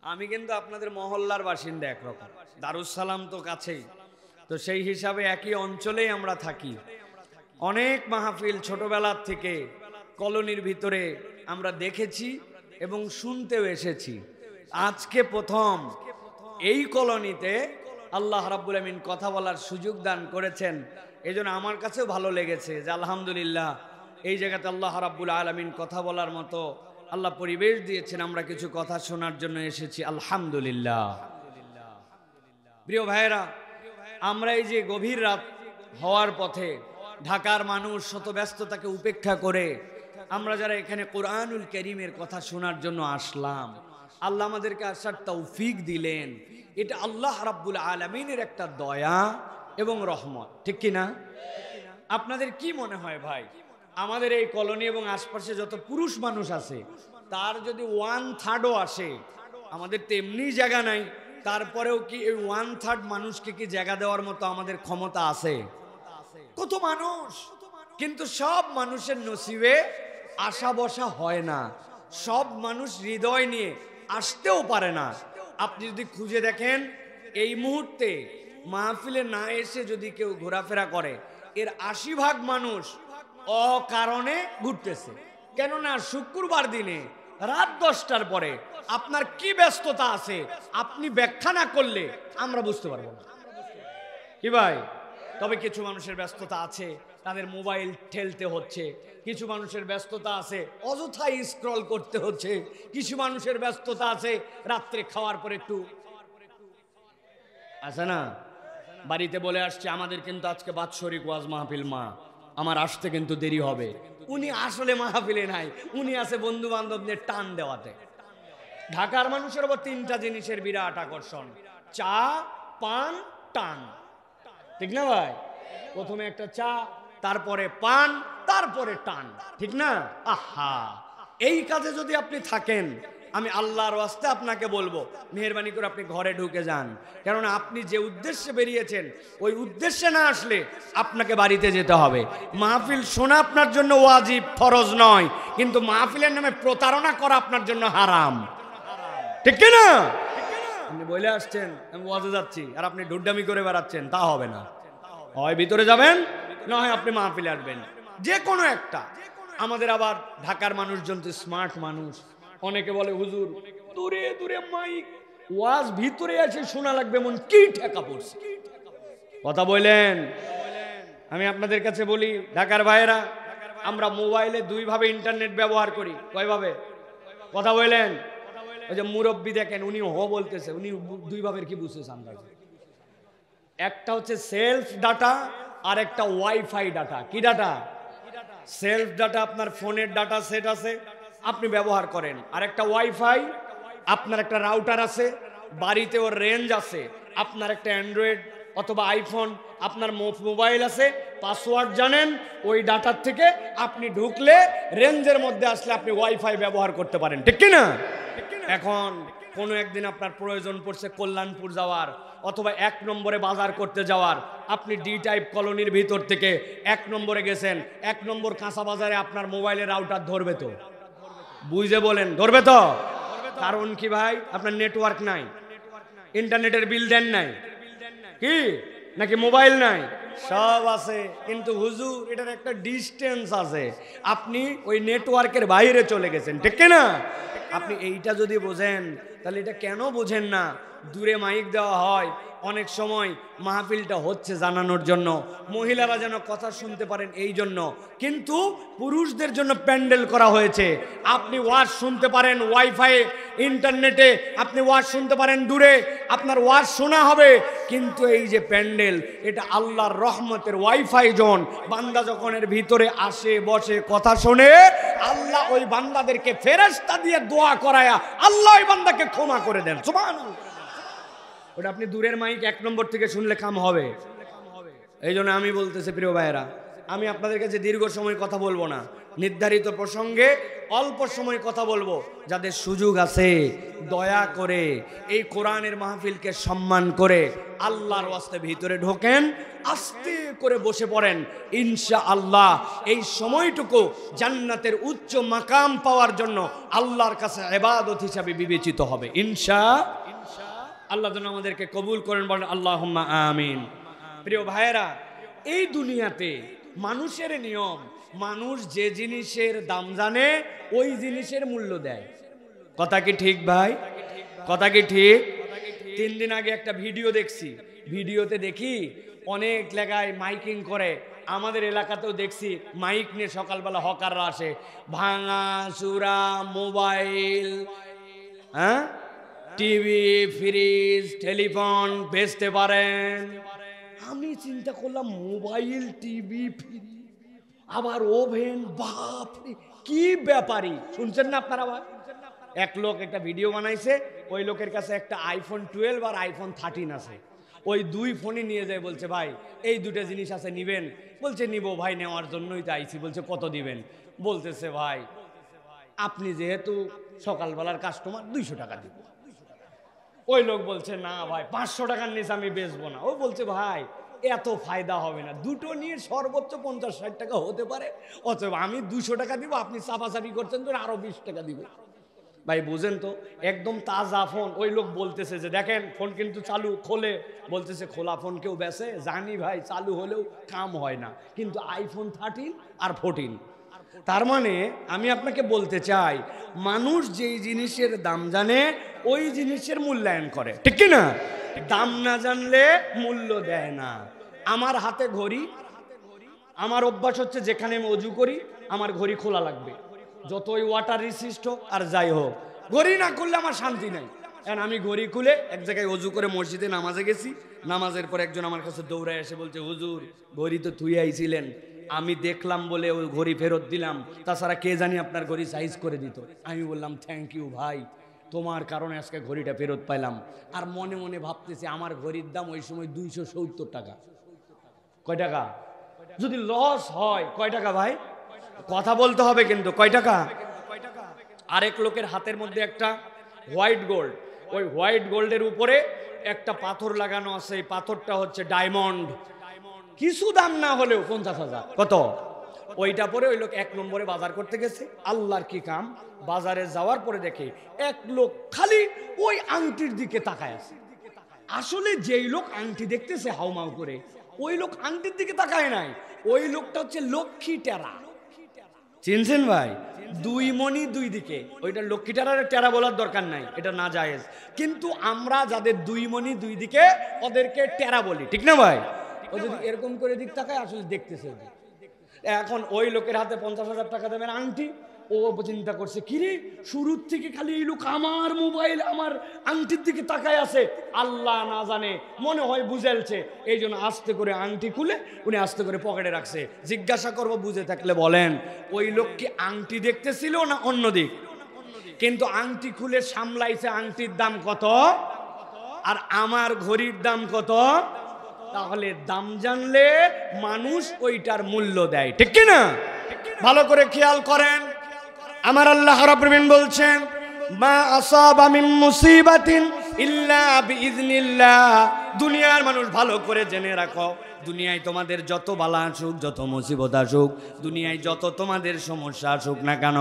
আমি কিন্তু আপনাদের মহল্লার বাসিন্দা একরকম, দারুস সালাম তো কাছেই, তো সেই হিসাবে একই অঞ্চলেই আমরা থাকি। অনেক মাহফিল ছোটবেলার থেকে কলোনির ভিতরে আমরা দেখেছি এবং শুনতেও এসেছি। আজকে প্রথম এই কলোনিতে আল্লাহ রাব্বুল আমিন কথা বলার সুযোগ দান করেছেন, এজন্য আমার কাছেও ভালো লেগেছে যে আলহামদুলিল্লাহ এই জায়গাতে আল্লাহ রাব্বুল আলামিন কথা বলার মতো আল্লাহ পরিবেশ দিয়েছেন, আমরা কিছু কথা শোনার জন্য এসেছি আলহামদুলিল্লাহ। প্রিয় ভাইয়েরা, আমরা এই যে গভীর রাত হওয়ার পথে ঢাকার মানুষ শত ব্যস্ততাকে উপেক্ষা করে আমরা যারা এখানে কোরআনুল কারীমের কথা শোনার জন্য আসলাম, আল্লাহ আমাদেরকে আসার তৌফিক দিলেন, এটা আল্লাহ রাব্বুল আলামিনের একটা দয়া এবং রহমত, ঠিক কি না? আপনাদের কি মনে হয় ভাই, আমাদের এই কলোনি এবং আশপাশে যত পুরুষ মানুষ আছে তার যদি 1/3ও আসে, আমাদের তো এমনি জায়গা নাই, তারপরেও কি এই 1/3 মানুষকে কি জায়গা দেওয়ার মতো আমাদের ক্ষমতা আছে? কত মানুষ, কিন্তু সব মানুষের নসিবে আশা বসা হয় না, সব মানুষ হৃদয় নিয়ে আসতেও পারে না। আপনি যদি খুঁজে দেখেন এই মুহূর্তে মাহফিলে না এসে যদি কেউ ঘোরাফেরা করে, এর 80 ভাগ মানুষ অকারণে ঘুরতেছে। কেননা শুক্রবার দিনে রাত 10টার পরে আপনার কি ব্যস্ততা আছে আপনি ব্যাখ্যা না করলে আমরা বুঝতে পারবো না, কি ভাই? তবে কিছু মানুষের ব্যস্ততা আছে, তাদের মোবাইল ঠেলতে হচ্ছে, কিছু মানুষের ব্যস্ততা আছে অযথাই স্ক্রল করতে হচ্ছে, কিছু মানুষের ব্যস্ততা আছে রাত্রে খাওয়ার পরে একটু আছে না, বাড়িতে বলে আসছে আমাদের কিন্তু আজকে বাৎসরিক ওয়াজ মাহফিল, মা আমার আসতে কিন্তু দেরি হবে। উনি আসলে মাহফিলে নাই, উনি আছে বন্ধু বান্ধবদের টান দেওয়াতে। ঢাকার মানুষের উপর 3টা জিনিসের বিরাট আকর্ষণ, চা, পান, টান, ঠিক না ভাই? প্রথমে একটা চা, তারপরে পান, তারপরে টান, ঠিক না? আহা, এই কাজে যদি আপনি থাকেন, আমি আল্লাহর ওয়াস্তে আপনাকে বলবো মেহেরবানি করে আপনি ঘরে ঢুকে যান, কেননা আপনি যে উদ্দেশ্যে বেরিয়েছেন ওই উদ্দেশ্যে না আসলে আপনাকে বাড়িতে যেতে হবে। মাহফিল শোনা আপনার জন্য ওয়াজিব, ফরজ নয়, কিন্তু মাহফিলের নামে প্রতারণা করা আপনার জন্য হারাম, ঠিক না? আপনি বলে আসছেন আমি ওয়াজে যাচ্ছি আর আপনি ডুড্ডামি করে বেড়াচ্ছেন, তা হবে না। হয় ভিতরে যাবেন, না হয় আপনি মাহফিলে আসবেন, যে কোনো একটা। আমাদের আবার ঢাকার মানুষজন তো স্মার্ট মানুষ, অনেকে বলে হুজুর দূরে দূরে মাইক, ওয়াজ ভিতরে আছে শোনা লাগবে, মন কি ঠেকা পড়ছে। কথা বলেন, আমি আপনাদের কাছে বলি ঢাকার ভাইয়েরা, আমরা মোবাইলে 2 ভাবে ইন্টারনেট ব্যবহার করি। কয়ভাবে? কথা বলেন। ওই যে মুরব্বী দেখেন, উনি হ বলতেছে, উনি 2 ভাবের কি বুঝতেছে আন্দাজে। একটা হচ্ছে সেলফ ডাটা আর একটা ওয়াইফাই ডাটা। কি ডাটা? সেলফ ডাটা আপনার ফোনের ডাটা সেট আছে, আপনি ব্যবহার করেন, আর একটা ওয়াইফাই, আপনার একটা রাউটার আছে, বাড়িতে ওর রেঞ্জ আছে, আপনার একটা অ্যান্ড্রয়েড অথবা আইফোন, আপনার মোবাইল আছে, পাসওয়ার্ড জানেন, ওই ডাটার থেকে আপনি ঢুকলে রেঞ্জের মধ্যে আসলে আপনি ওয়াইফাই ব্যবহার করতে পারেন, ঠিক কি না? এখন কোনো একদিন আপনার প্রয়োজন পড়ছে কল্যাণপুর যাওয়ার অথবা 1 নম্বরে বাজার করতে যাওয়ার, আপনি ডি টাইপ কলোনির ভিতর থেকে 1 নম্বরে গেছেন, 1 নম্বর কাঁচা বাজারে আপনার মোবাইলের রাউটার ধরবে তো? বুঝে বলেন, ধরবে তো? কারণ কি ভাই? আপনার নেটওয়ার্ক নাই, ইন্টারনেটের বিল দেন নাই, কি নাকি মোবাইল নাই? সব আছে, কিন্তু হুজুর এটার একটা ডিস্টেন্স আছে, আপনি ওই নেটওয়ার্কের বাইরে চলে গেছেন, ঠিক না? আপনি এইটা যদি বোঝেন তাহলে এটা কেন বোঝেন না? দূরে মাইক দেওয়া হয় অনেক সময় মাহফিলটা হচ্ছে জানানোর জন্য, মহিলারা যেন কথা শুনতে পারেন এই জন্য, কিন্তু পুরুষদের জন্য প্যান্ডেল করা হয়েছে। আপনি ওয়াজ শুনতে পারেন ওয়াইফাই ইন্টারনেটে, আপনি ওয়াজ শুনতে পারেন দূরে, আপনার ওয়াজ শোনা হবে, কিন্তু এই যে প্যান্ডেল, এটা আল্লাহর রহমতের ওয়াইফাই জোন। বান্দা যখন এর ভিতরে আসে বসে কথা শোনে, আল্লাহ ওই বান্দাদেরকে ফেরেশতা দিয়ে দোয়া করায়া আল্লাহ ওই বান্দাকে ক্ষমা করে দেন, সুবহানাল্লাহ। ওটা আপনি দূরের মাইক 1 নম্বর থেকে শুনলে কাম হবে। এই জন্য আমি বলতেছি প্রিয় ভাইয়েরা, আমি আপনাদের কাছে দীর্ঘ সময় কথা বলবো না, নির্ধারিত প্রসঙ্গে অল্প সময় কথা বলবো। যাদের সুযোগ আছে দয়া করে এই কোরআনের মাহফিলকে সম্মান করে আল্লাহর ওয়াস্তে ভিতরে ঢোকেন, আস্তে করে বসে পড়েন। ইনশাআল্লাহ এই সময়টুকু জান্নাতের উচ্চ মাকাম পাওয়ার জন্য আল্লাহর কাছে ইবাদত হিসাবে বিবেচিত হবে। আল্লাহ যেন আমাদেরকে কবুল করেন, বলেন আল্লাহুম্মা আমিন। প্রিয় ভাইয়েরা, এই দুনিয়াতে মানুষের নিয়ম, মানুষ যে জিনিসের দাম জানে ওই জিনিসের মূল্য দেয়। কথা কি ঠিক ভাই? কথা কি ঠিক? 3 দিন আগে একটা ভিডিও দেখছি, ভিডিওতে দেখি অনেক জায়গায় মাইকিং করে। আমাদের এলাকাতেও দেখছি মাইক নিয়ে সকালবেলা হকাররা আসে, ভাঙা চূড়া মোবাইল, হ্যাঁ, টিভি, ফ্রিজ, টেলিফোন বেচতে পারেন। আমি চিন্তা করলাম মোবাইল, টিভি, ফ্রিজ, আবার ওভেন, বাপ কি ব্যাপারই। শুনছেন না আপনারা? আবার এক লোক একটা ভিডিও বানাইছে, ওই লোকের কাছে একটা আইফোন 12 আর আইফোন 13 আছে। ওই 2 ফোনই নিয়ে যায়, বলছে ভাই এই 2টা জিনিস আছে, নিবেন? বলছে নিব ভাই, নেওয়ার জন্যই তো আইছি। বলছে কত দিবেন? বলতেছে ভাই আপনি যেহেতু সকালবেলার কাস্টমার 200 টাকা দিব। ওই লোক বলছে না ভাই 500 টাকার নিচে আমি বেচবো না। ও বলছে ভাই এত ফায়দা হবে না, দুটো নিয়ে সর্বোচ্চ 50-60 টাকা হতে পারে, অথবা আমি 200 টাকা দিব, আপনি চাপাচাপি করছেন তো আরো 20 টাকা দিব। ভাই বুঝেন তো, একদম তাজা ফোন। ওই লোক বলতেছে যে দেখেন ফোন কিন্তু চালু, খোলে। বলতেছে খোলা ফোন কেউ বেচে? জানি ভাই, চালু হলেও কাম হয় না। কিন্তু আইফোন 13 আর 14। তার মানে আমি আপনাকে বলতে চাই, মানুষ যেই জিনিসের দাম জানে ওই জিনিসের মূল্যায়ন করে, ঠিক কি না? দাম না জানলে মূল্য দেয় না। আমার হাতে ঘড়ি, আমার অভ্যাস হচ্ছে যেখানে আমি অজু করি আমার ঘড়ি খোলা লাগবে, যতই ওয়াটার রিসিস্ট হোক আর যাই হোক, ঘড়ি না খুললে আমার শান্তি নাই। কারণ আমি ঘড়ি খুলে এক জায়গায় অজু করে মসজিদে নামাজে গেছি, নামাজের পর একজন আমার কাছে দৌড়ায় এসে বলছে হুজুর ঘড়ি তো থুই আইছিলেন, আমি দেখলাম বলে ওই ঘড়ি ফেরত দিলাম, তাছাড়া কে জানি আপনার ঘড়ি সাইজ করে দিত। আমি বললাম থ্যাংক ইউ ভাই, তোমার কারণে আজকে ঘড়িটা ফেরত পাইলাম। আর মনে মনে ভাবতেছি আমার ঘড়ির দাম ওই সময় 270 টাকা। কয় টাকা? যদি লস হয় কয় টাকা ভাই? কথা বলতে হবে কিন্তু, কয় টাকা? আরেক লোকের হাতের মধ্যে একটা হোয়াইট গোল্ড, ওই হোয়াইট গোল্ডের উপরে একটা পাথর লাগানো আছে, এই পাথরটা হচ্ছে ডায়মন্ড, কিছু দাম না হলেও 50,000। কত? ওইটা পরে ওই লোক 1 নম্বরে বাজার করতে গেছে। আল্লাহর কি কাম, বাজারে যাওয়ার পরে দেখে এক লোক খালি ওই আংটির দিকে তাকায় আছে। আসলে যেই লোক আংটি দেখতেছে হাউমাউ করে, ওই লোক আংটির দিকে তাকায় নাই, ওই লোকটা হচ্ছে লক্ষ্মী টেরা। চিনছেন ভাই? 2 মণি 2 দিকে, ওইটা লক্ষ্মী টেরার টেরা বলার দরকার নাই, এটা না জায়েজ। কিন্তু আমরা যাদের 2 মণি 2 দিকে ওদেরকে টেরা বলি, ঠিক না ভাই? ও যদি এরকম করে দিক তাকায় আসলে দেখতেছে। এখন ওই লোকের হাতে 50,000 টাকা দেবেন আংটি, ও চিন্তা করছে কিরে শুরুর থেকে খালি এই লোক আমার মোবাইল আমার আংটির দিকে তাকায় আছে, আল্লাহ না জানে মনে হয় বুঝেলছে, এই জন্য আস্তে করে আংটি খুলে উনি আস্তে করে পকেটে রাখছে। জিজ্ঞাসা করবো বুঝে থাকলে বলেন, ওই লোক কি আংটি দেখতেছিল না অন্য দিক? কিন্তু আংটি খুলে সামলাইছে আংটির দাম কত আর আমার ঘড়ির দাম কত। তাহলে দাম জানলে মানুষ ওইটার মূল্য দেয়, ঠিক কি না? ভালো করে খেয়াল করেন, আমার আল্লাহ রাব্বুল আলামিন বলছেন মা আসাবা মিন মুসিবাতিন ইল্লা বিইজনিল্লাহ। দুনিয়ার মানুষ ভালো করে জেনে রাখো, দুনিয়ায় তোমাদের যত বালা আসুক, যত মুসিবত আসুক, দুনিয়ায় যত তোমাদের সমস্যা আসুক না কেন,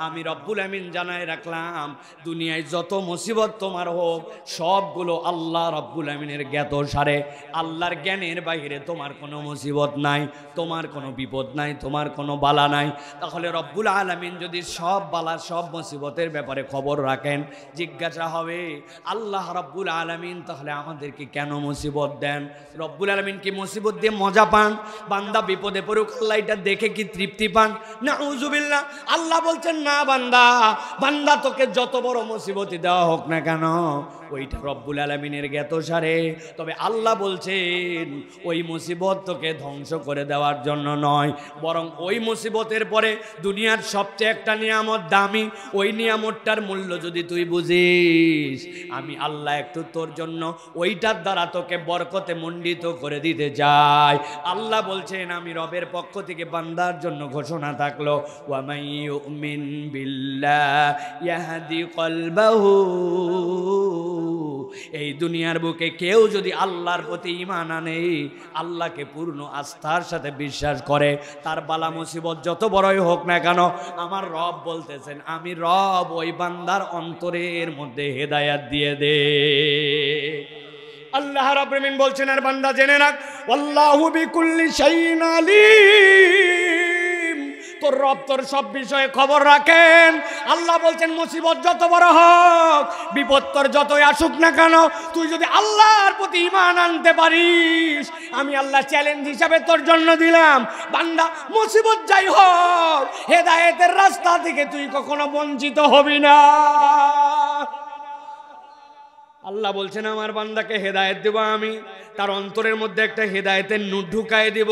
আমি রব্বুল আমিন জানাই রাখলাম দুনিয়ায় যত মুসিবত তোমার হোক সবগুলো আল্লাহ রব্বুল আমিনের জ্ঞাত সারে। আল্লাহর জ্ঞানের বাইরে তোমার কোনো মুসিবত নাই, তোমার কোনো বিপদ নাই, তোমার কোনো বালা নাই। তাহলে রব্বুল আলামিন যদি সব বালা সব মুসিবতের ব্যাপারে খবর রাখেন, জিজ্ঞাসা হবে আল্লাহ রব্বুল আলামিন তাহলে আমাদেরকে কেন মুসিবত দেন? রব্বুল আলামিন কি মুসিবত দিয়ে মজা পান? বান্দা বিপদে পড়ুক আল্লাহ এটা দেখে কি তৃপ্তি পান? নাউযুবিল্লাহ। আল্লাহ বলছেন না বান্দা, বান্দা তোকে যত বড় মুসিবতই দেওয়া হোক না কেন ওইটা রব্বুল আলামিনের জ্ঞাত সারে। তবে আল্লাহ বলছেন ওই মুসিবত তোকে ধ্বংস করে দেওয়ার জন্য নয়, বরং ওই মুসিবতের পরে দুনিয়ার সবচেয়ে একটা নিয়ামত দামি, ওই নিয়ামতটার মূল্য যদি তুই বুঝিস, আমি আল্লাহ একটু তোর জন্য ওইটার দ্বারা তোকে বরকতে মণ্ডিত করে দিতে চাই। যায়। আল্লাহ বলছেন আমি রবের পক্ষ থেকে বান্দার জন্য ঘোষণা থাকলো, ওয়া মান ইউমিন বিল্লাহি ইয়াহদি কলবাহু, এই দুনিয়ার বুকে কেউ যদি আল্লাহর প্রতি ঈমান আনে, আল্লাহকে পূর্ণ আস্থার সাথে বিশ্বাস করে, তার বালা মুসিবত যত বড়ই হোক না কেন, আমার রব বলতেছেন আমি রব ওই বান্দার অন্তরের মধ্যে হেদায়েত দিয়ে দে। আল্লাহ রাব্বুল আলামিন বলছেন আর বান্দা জেনে রাখ, আল্লাহু বিকুল্লি শাইইন আলীম, তোর রব তোর সব বিষয়ে খবর রাখেন। আল্লাহ বলছেন মুসিবত যত বড় হোক, বিপদ তোর যতই আসুক না কেন, তুই যদি আল্লাহর প্রতি ঈমান আনতে পারিস, আমি আল্লাহ চ্যালেঞ্জ হিসাবে তোর জন্য দিলাম, বান্দা মুসিবত যাই হোক হেদায়েতের রাস্তা থেকে তুই কখনো বঞ্চিত হবি না। আল্লাহ বলছেন আমার বান্দাকে হেদায়েত দেব আমি, তার অন্তরের মধ্যে একটা হেদায়েতের নূর ঢুকায় দেব,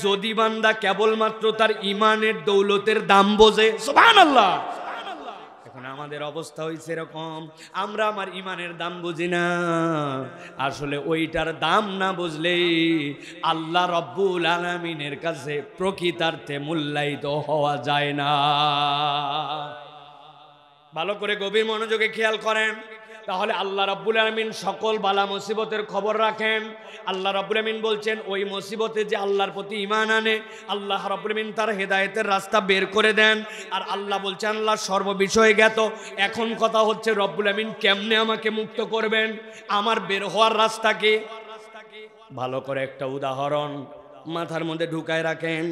যদি বান্দা কেবলমাত্র তার ঈমানের দৌলতের দাম বোঝে। সুবহানাল্লাহ। এখন আমাদের অবস্থা হয়েছে এরকম, আমরা আমার ঈমানের দাম বুঝি না। আসলে ওইটার দাম না বুঝলে আল্লাহ রব্বুল আলামিনের কাছে প্রকৃতার্থে মূল্যায়িত হওয়া যায় না। ভালো করে গভীর মনোযোগে খেয়াল করেন, তাহলে আল্লাহ রাব্বুল আলামিন সকল বালা মুসিবতের খবর রাখেন। আল্লাহ রাব্বুল আলামিন বলছেন ওই মুসিবতে যে আল্লাহর প্রতি ঈমান আনে, আল্লাহ রাব্বুল আলামিন তার হেদায়েতের রাস্তা বের করে দেন। আর আল্লাহ বলছেন আল্লাহ সর্ববিষয়ে জ্ঞাত। এখন কথা হচ্ছে রব্বুল আলামিন কেমনে আমাকে মুক্ত করবেন, আমার বের হওয়ার রাস্তা কি? ভালো করে একটা উদাহরণ মাথার মধ্যে ঢুকায় রাখেন,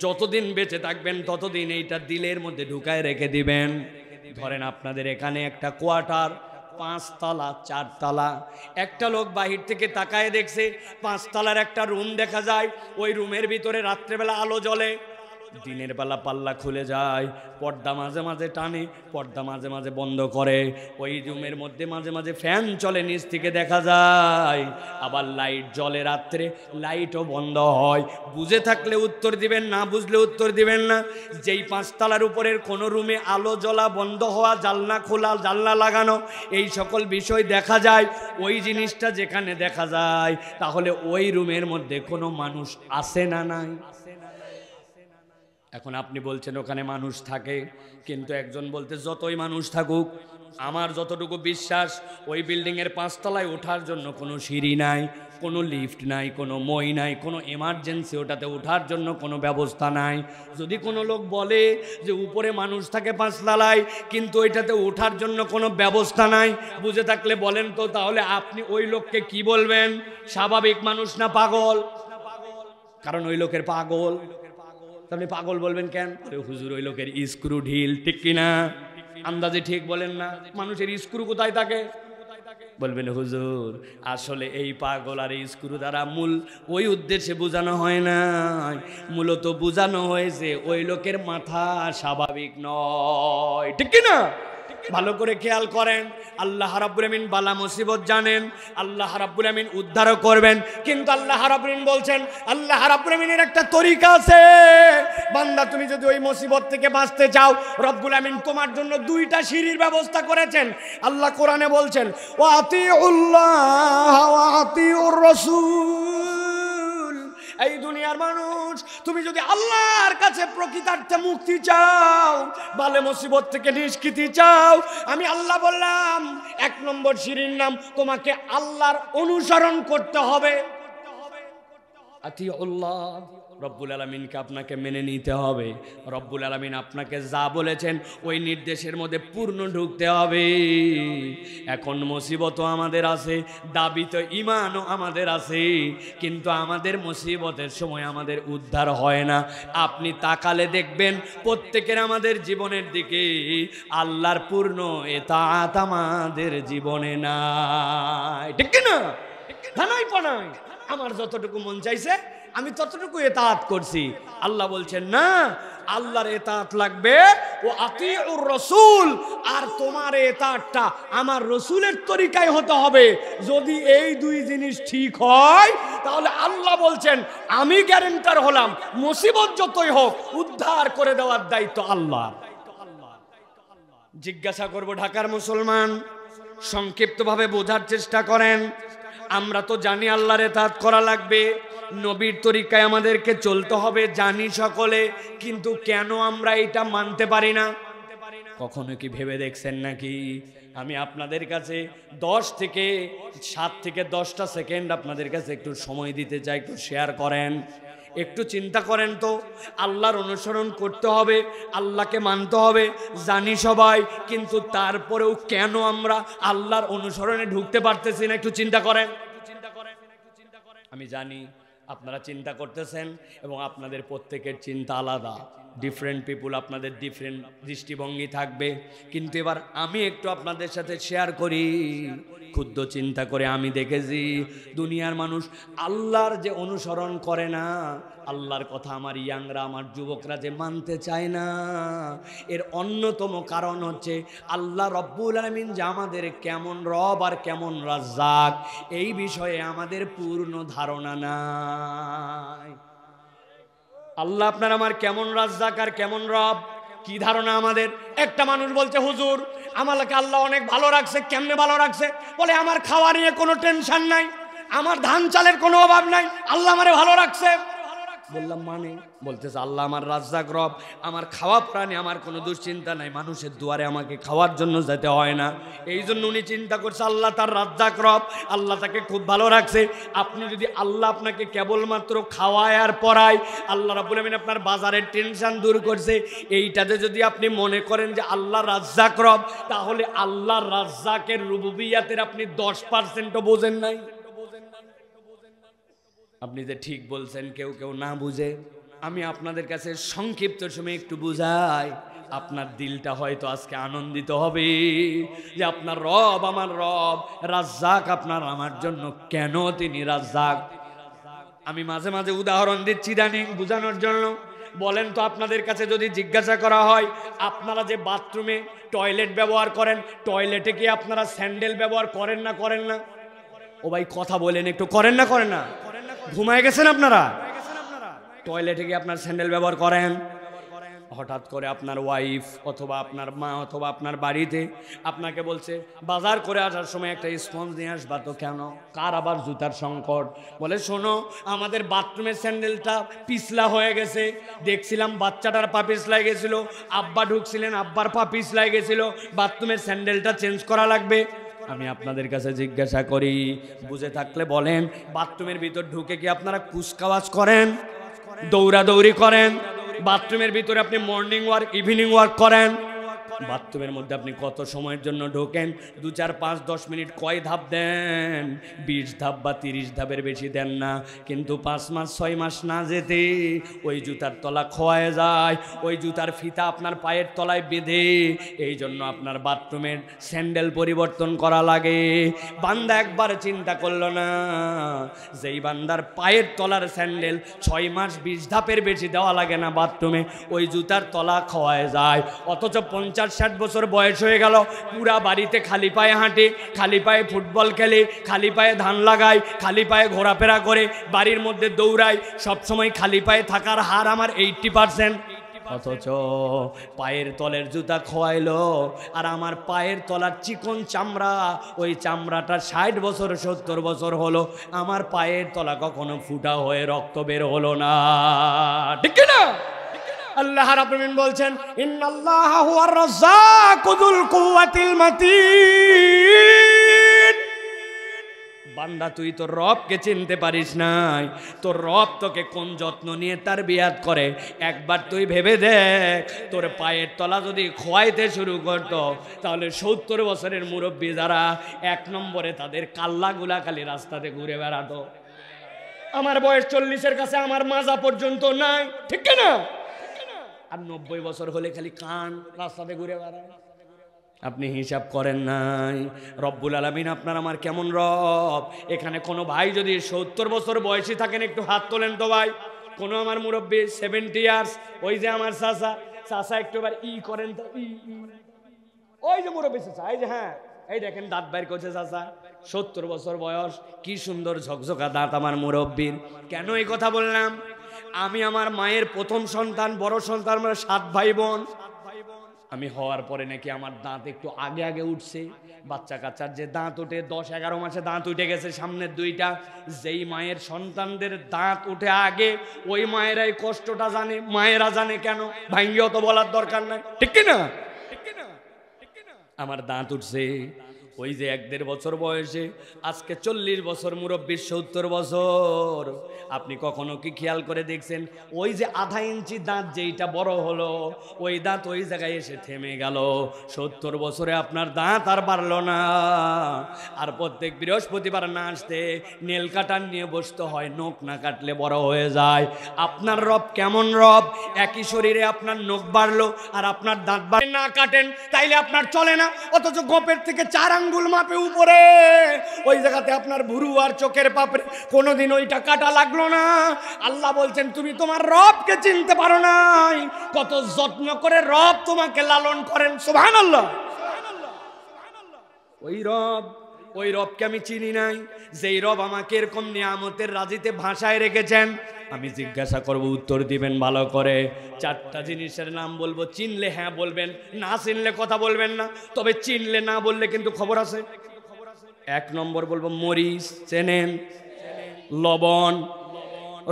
যতদিন বেঁচে থাকবেন ততদিন এইটা দিলের মধ্যে ঢুকায় রেখে দিবেন। ধরেন আপনাদের এখানে একটা কোয়ার্টার 5 তলা 4 তলা, একটা লোক বাহির থেকে তাকায় দেখছে 5 তলার একটা রুম দেখা যায়, ওই রুমের ভিতরে রাত্রেবেলা আলো জ্বলে, দিনের বেলা পাল্লা খুলে যায়, পর্দা মাঝে মাঝে টানে, পর্দা মাঝে মাঝে বন্ধ করে, ওই রুমের মধ্যে মাঝে মাঝে ফ্যান চলে, নিচ থেকে দেখা যায়, আবার লাইট জ্বলে, রাত্রে লাইটও বন্ধ হয়। বুঝে থাকলে উত্তর দিবেন, না বুঝলে উত্তর দিবেন না। যেই 5 তলার উপরের কোনো রুমে আলো জ্বলা, বন্ধ হওয়া, জানলা খোলা, জানলা লাগানো, এই সকল বিষয় দেখা যায়, ওই জিনিসটা যেখানে দেখা যায় তাহলে ওই রুমের মধ্যে কোনো মানুষ আছে না নাই? এখন আপনি বলছেন ওখানে মানুষ থাকে, কিন্তু একজন বলতে যতই মানুষ থাকুক, আমার যতটুকু বিশ্বাস ওই বিল্ডিংয়ের 5 তলায় ওঠার জন্য কোনো সিঁড়ি নাই, কোনো লিফট নাই, কোনো মই নাই, কোনো এমার্জেন্সি ওটাতে ওঠার জন্য কোনো ব্যবস্থা নাই। যদি কোনো লোক বলে যে উপরে মানুষ থাকে 5 তলায় কিন্তু ওইটাতে ওঠার জন্য কোনো ব্যবস্থা নাই, বুঝে থাকলে বলেন তো তাহলে আপনি ওই লোককে কি বলবেন, স্বাভাবিক মানুষ না পাগল? কারণ ওই লোকের পাগল, আপনি পাগল বলবেন কেন? হুজুর ওই লোকের স্ক্রু ঢিল, ঠিক কিনা? আন্দাজে ঠিক বলেন না, মানুষের স্ক্রু কোথায় থাকে? বলবেন হুজুর আসলে এই পাগল আর এই স্ক্রু দ্বারা মূল ওই উদ্দেশ্যে বোঝানো হয় না, মূলত বোঝানো হয়েছে ওই লোকের মাথা স্বাভাবিক নয়, ঠিক কিনা? ভালো করে খেয়াল করেন, আল্লাহ রাব্বুল আমিন বালা মুসিবত জানেন, আল্লাহ রাব্বুল আমিন উদ্ধার করবেন, কিন্তু আল্লাহ রাব্বুল আমিন বলছেন, আল্লাহ রাব্বুল আমিনের একটা তরিকা আছে, বান্দা তুমি যদি ওই মুসিবত থেকে বাঁচতে চাও, রব্বুল আমিন তোমার জন্য 2টা সিঁড়ির ব্যবস্থা করেছেন। আল্লাহ কোরআনে বলছেন ওয়া আতিউল্লাহ ওয়া আতিউর রাসূল, এই দুনিয়ার মানুষ তুমি যদি আল্লাহর কাছে প্রকৃতার্থে মুক্তি চাও, বালে মুসিবত থেকে নিষ্কৃতি চাও, আমি আল্লাহ বললাম 1 নম্বর সিঁড়ির নাম তোমাকে আল্লাহর অনুসরণ করতে হবে। আতিউল্লাহ, রব্বুল আলামিনকে আপনাকে মেনে নিতে হবে, রব্বুল আলামিন আপনাকে যা বলেছেন ওই নির্দেশের মধ্যে পূর্ণ ঢুকতে হবে। এখন মুসিবতও আমাদের আছে, দাবিত ঈমানও আমাদের আছে, কিন্তু আমাদের মুসিবতের সময় আমাদের উদ্ধার হয় না। আপনি তাকালে দেখবেন প্রত্যেকের আমাদের জীবনের দিকে আল্লাহর পূর্ণ ইতাআত আমাদের জীবনে নাই, ঠিক না? ধানাই পানাই আমার যতটুকু মন চাইছে আমি ততটুকু ইতাআত করছি। আল্লাহ বলছেন না, আল্লাহর ইতাআত লাগবে ও আতিউর রাসূল, আর তোমার ইতাআতটা আমার রাসূলের তরিকায় হতে হবে। যদি এই 2 জিনিস ঠিক হয় তাহলে আল্লাহ বলছেন আমি গ্যারান্টার হলাম, মুসিবত যতই হোক উদ্ধার করে দেওয়ার দায়িত্ব আল্লাহ। জিজ্ঞাসা করব ঢাকার মুসলমান, সংক্ষিপ্তভাবে বোঝার চেষ্টা করেন। আমরা তো জানি আল্লাহর ইতাআত করা লাগবে, নবীর তরিকায় আমাদেরকে চলতে হবে জানি সকলে, কিন্তু কেন আমরা এটা মানতে পারি না? কখনো কি ভেবে দেখছেন নাকি? আমি আপনাদের কাছে 7 থেকে 10টা সেকেন্ড আপনাদের কাছে একটু সময় দিতে চাই, একটু শেয়ার করেন, একটু চিন্তা করেন তো। আল্লাহর অনুসরণ করতে হবে, আল্লাহকে মানতে হবে জানি সবাই, কিন্তু তারপরেও কেন আমরা আল্লাহর অনুসরণে ঢুকতে পারতেছি না? একটু চিন্তা করেন। আমি জানি আপনারা চিন্তা করতেছেন এবং আপনাদের প্রত্যেকের চিন্তা আলাদা, ডিফারেন্ট পিপুল, আপনাদের ডিফারেন্ট দৃষ্টিভঙ্গি থাকবে, কিন্তু এবার আমি একটু আপনাদের সাথে শেয়ার করি। ক্ষুদ্র চিন্তা করে আমি দেখেছি দুনিয়ার মানুষ আল্লাহর যে অনুসরণ করে না, আল্লাহর কথা আমার ইয়াংরা, আমার যুবকরা যে মানতে চায় না, এর অন্যতম কারণ হচ্ছে আল্লাহ রব্বুল আলামিন যে আমাদের কেমন রব আর কেমন রাজ্জাক, এই বিষয়ে আমাদের পূর্ণ ধারণা নাই। আল্লাহ আপনার আমার কেমন রাজ্জাক আর কেমন রব কি ধারণা আমাদের? একটা মানুষ বলছে হুজুর আমাকে আল্লাহ অনেক ভালো রাখছে। কেমনে ভালো রাখছে? বলে আমার খাওয়া নিয়ে কোনো টেনশন নাই, আমার ধান চালের কোনো অভাব নাই, আল্লাহ আমারে ভালো রাখছে। বললাম মানে? বলতেছে আল্লাহ আমার রাজ্জাক রব, আমার খাওয়া প্রাণী, আমার কোনো দুশ্চিন্তা নাই, মানুষের দুয়ারে আমাকে খাওয়ার জন্য যেতে হয় না। এই জন্য উনি চিন্তা করছে আল্লাহ তার রাজ্জাক রব, আল্লাহ তাকে খুব ভালো রাখছে। আপনি যদি আল্লাহ আপনাকে কেবলমাত্র খাওয়ায় আর পড়ায়, আল্লাহ রাব্বুল আমিন আপনার বাজারের টেনশন দূর করছে, এইটাতে যদি আপনি মনে করেন যে আল্লাহ রাজ্জাক রব, তাহলে আল্লাহ রাজ্জাকের রুবুবিয়াতের আপনি 10%ও বোঝেন নাই। আপনি যে ঠিক বলছেন কেউ কেউ না বুঝে, আমি আপনাদের কাছে সংক্ষিপ্ত সময়ে একটু বুঝাই, আপনার দিলটা হয়তো আজকে আনন্দিত হবে যে আপনার রব আমার রব রাজ্জাক, আপনার আমার জন্য কেন তিনি রাজ্জাক। আমি মাঝে মাঝে উদাহরণ দিচ্ছি জানি বোঝানোর জন্য। বলেন তো আপনাদের কাছে যদি জিজ্ঞাসা করা হয় আপনারা যে বাথরুমে টয়লেট ব্যবহার করেন, টয়লেটে কি আপনারা স্যান্ডেল ব্যবহার করেন না করেন না? ও ভাই কথা বলেন একটু, করেন না করেন না? ঘুমায় গেছেন আপনারা? টয়লেটে গিয়ে আপনার স্যান্ডেল ব্যবহার করেন? হঠাৎ করে আপনার ওয়াইফ অথবা আপনার মা অথবা আপনার বাড়িতে আপনাকে বলছে বাজার করে আসার সময় একটা স্পঞ্জ নিয়ে আসবা, তো কেন? কার আবার জুতার সংকট? বলে শোনো আমাদের বাথরুমের স্যান্ডেলটা পিছলা হয়ে গেছে, দেখছিলাম বাচ্চাটার পা পিছলাই গেছিল, আব্বা ঢুকছিলেন আব্বার পা পিছলাই গেছিল, বাথরুমের স্যান্ডেলটা চেঞ্জ করা লাগবে। আমি আপনাদের কাছে জিজ্ঞাসা করি, বুঝে থাকলে বলেন, বাথরুমের ভিতর ঢুকে কি আপনারা কুচকাওয়াজ করেন, দৌড়াদৌড়ি করেন? বাথরুমের ভিতরে আপনি মর্নিং ওয়ার্ক ইভিনিং ওয়ার্ক করেন? বাথরুমের মধ্যে আপনি কত সময়ের জন্য ঢোকেন? 2, 4, 5, 10 মিনিট কয় ধাপ দেন? 20 ধাপ বা 30 ধাপের বেশি দেন না। কিন্তু 5 মাস 6 মাস না যেতে ওই জুতার তলা খোয়ায় যায়, ওই জুতার ফিতা আপনার পায়ের তলায় বেঁধে। এই জন্য আপনার বাথরুমের স্যান্ডেল পরিবর্তন করা লাগে। বান্দা একবার চিন্তা করলো না, যেই বান্দার পায়ের তলার স্যান্ডেল 6 মাস 20 ধাপের বেশি দেওয়া লাগে না বাথরুমে, ওই জুতার তলা খোয়ায় যায়। অথচ 50-60 বছর বয়স হয়ে গেল, পুরা বাড়িতে খালি পায়ে হাঁটে, খালি পায়ে ফুটবল খেলে, খালি পায়ে ধান লাগায়, খালি পায়ে ঘোরাফেরা করে, বাড়ির মধ্যে দৌড়ায়, সবসময় খালি পায়ে থাকার হার আমার 80%। অথচ পায়ের তলের জুতা খোয়াইলো, আর আমার পায়ের তলার চিকন চামড়া, ওই চামড়াটা 60 বছর 70 বছর হলো, আমার পায়ের তলা কখনো ফুটা হয়ে রক্ত বের হলো না। ঠিক না? আল্লাহ রাব্বুল আলামিন বলছেন ইন্নাল্লাহা হুয়ার রাজ্জাকু যুল কুওয়াতিল মাতিন। বান্দা তুই তোর রবকে চিনতে পারিস নাই, তোর রব তোকে কোন যত্ন নিয়ে তার বিয়াত করে একবার তুই ভেবে দেখ। তোর পায়ের তলা যদি খোয়াইতে শুরু করতো, তাহলে 70 বছরের মুরব্বী যারা 1 নম্বরে তাদের কাল্লাগুলা খালি রাস্তাতে ঘুরে বেড়াতো। আমার বয়স 40-এর কাছে, আমার মাজা পর্যন্ত নাই, ঠিক না? আর 90 বছর হলে খালি কান রাস্তাতে ঘুরে বেড়ায়। আপনি হিসাব করেন নাই রব্বুল আলামিন আপনার আমার কেমন রব। এখানে কোনো ভাই যদি 70 বছর বয়সী থাকেন একটু হাত তোলেন তো ভাই। কোনো আমার মুরব্বী 70 ইয়ার্স, ওই যে আমার চাচা একটু এবার করেন তো, ওই যে মুরব্বী চাচা, এই যে, হ্যাঁ এই দেখেন দাঁত বাইর করছে চাচা, 70 বছর বয়স, কি সুন্দর ঝকঝকা দাঁত আমার মুরব্বীর। কেন এই কথা বললাম? আমি আমার মায়ের প্রথম সন্তান, বড় সন্তান, আমরা 7 ভাই বোন। আমি হওয়ার পরে নাকি আমার দাঁত একটু আগে আগে উঠছে। বাচ্চা কাচ্চার যে দাঁত ওঠে 10-11 মাসে দাঁত উঠে গেছে সামনের দুইটা। যেই মায়ের সন্তানদের দাঁত উঠে আগে, ওই মায়েরাই কষ্টটা জানে। মায়েরা জানে কেন, ভাঙ্গিও তো বলার দরকার নাই, ঠিক কিনা? আমার দাঁত উঠছে ওই যে 1-1.5 বছর বয়সে, আজকে 40 বছর মুরব্বির 70 বছর। আপনি কখনো কি খেয়াল করে দেখছেন ওই যে আধা ইঞ্চি দাঁত যেইটা বড় হলো, ওই দাঁত ওই জায়গায় এসে থেমে গেল। 70 বছরে আপনার দাঁত আর বাড়লো না। আর প্রত্যেক বৃহস্পতিবার না আসতে নেল কাটার নিয়ে বসতে হয়, নখ না কাটলে বড় হয়ে যায়। আপনার রব কেমন রব? একই শরীরে আপনার নখ বাড়লো আর আপনার দাঁত বাড়ে না কাটেন তাইলে আপনার চলে না, অথচ গোপের থেকে 4 আঙ্গুল মাপে উপরে ওই জায়গাতে আপনার ভুরু আর চোখের পাপড়ে কোনোদিন ওইটা কাটা লাগলো না। আল্লাহ বলছেন তুমি তোমার রবকে চিনতে পারো নাই, কত যত্ন করে রব তোমাকে লালন করেন। সুবহানাল্লাহ। ওই রবকে আমি চিনি নাই, যেই রব আমাকে এরকম নিয়ামতের রাজিতে ভাষায় রেখেছেন। আমি জিজ্ঞাসা করব, উত্তর দিবেন ভালো করে। 4টা জিনিসের নাম বলবো, চিনলে হ্যাঁ বলবেন, না চিনলে কথা বলবেন না। তবে চিনলে না বললে কিন্তু খবর আছে। 1 নম্বর বলবো মরিচ, চেনেন? লবণ,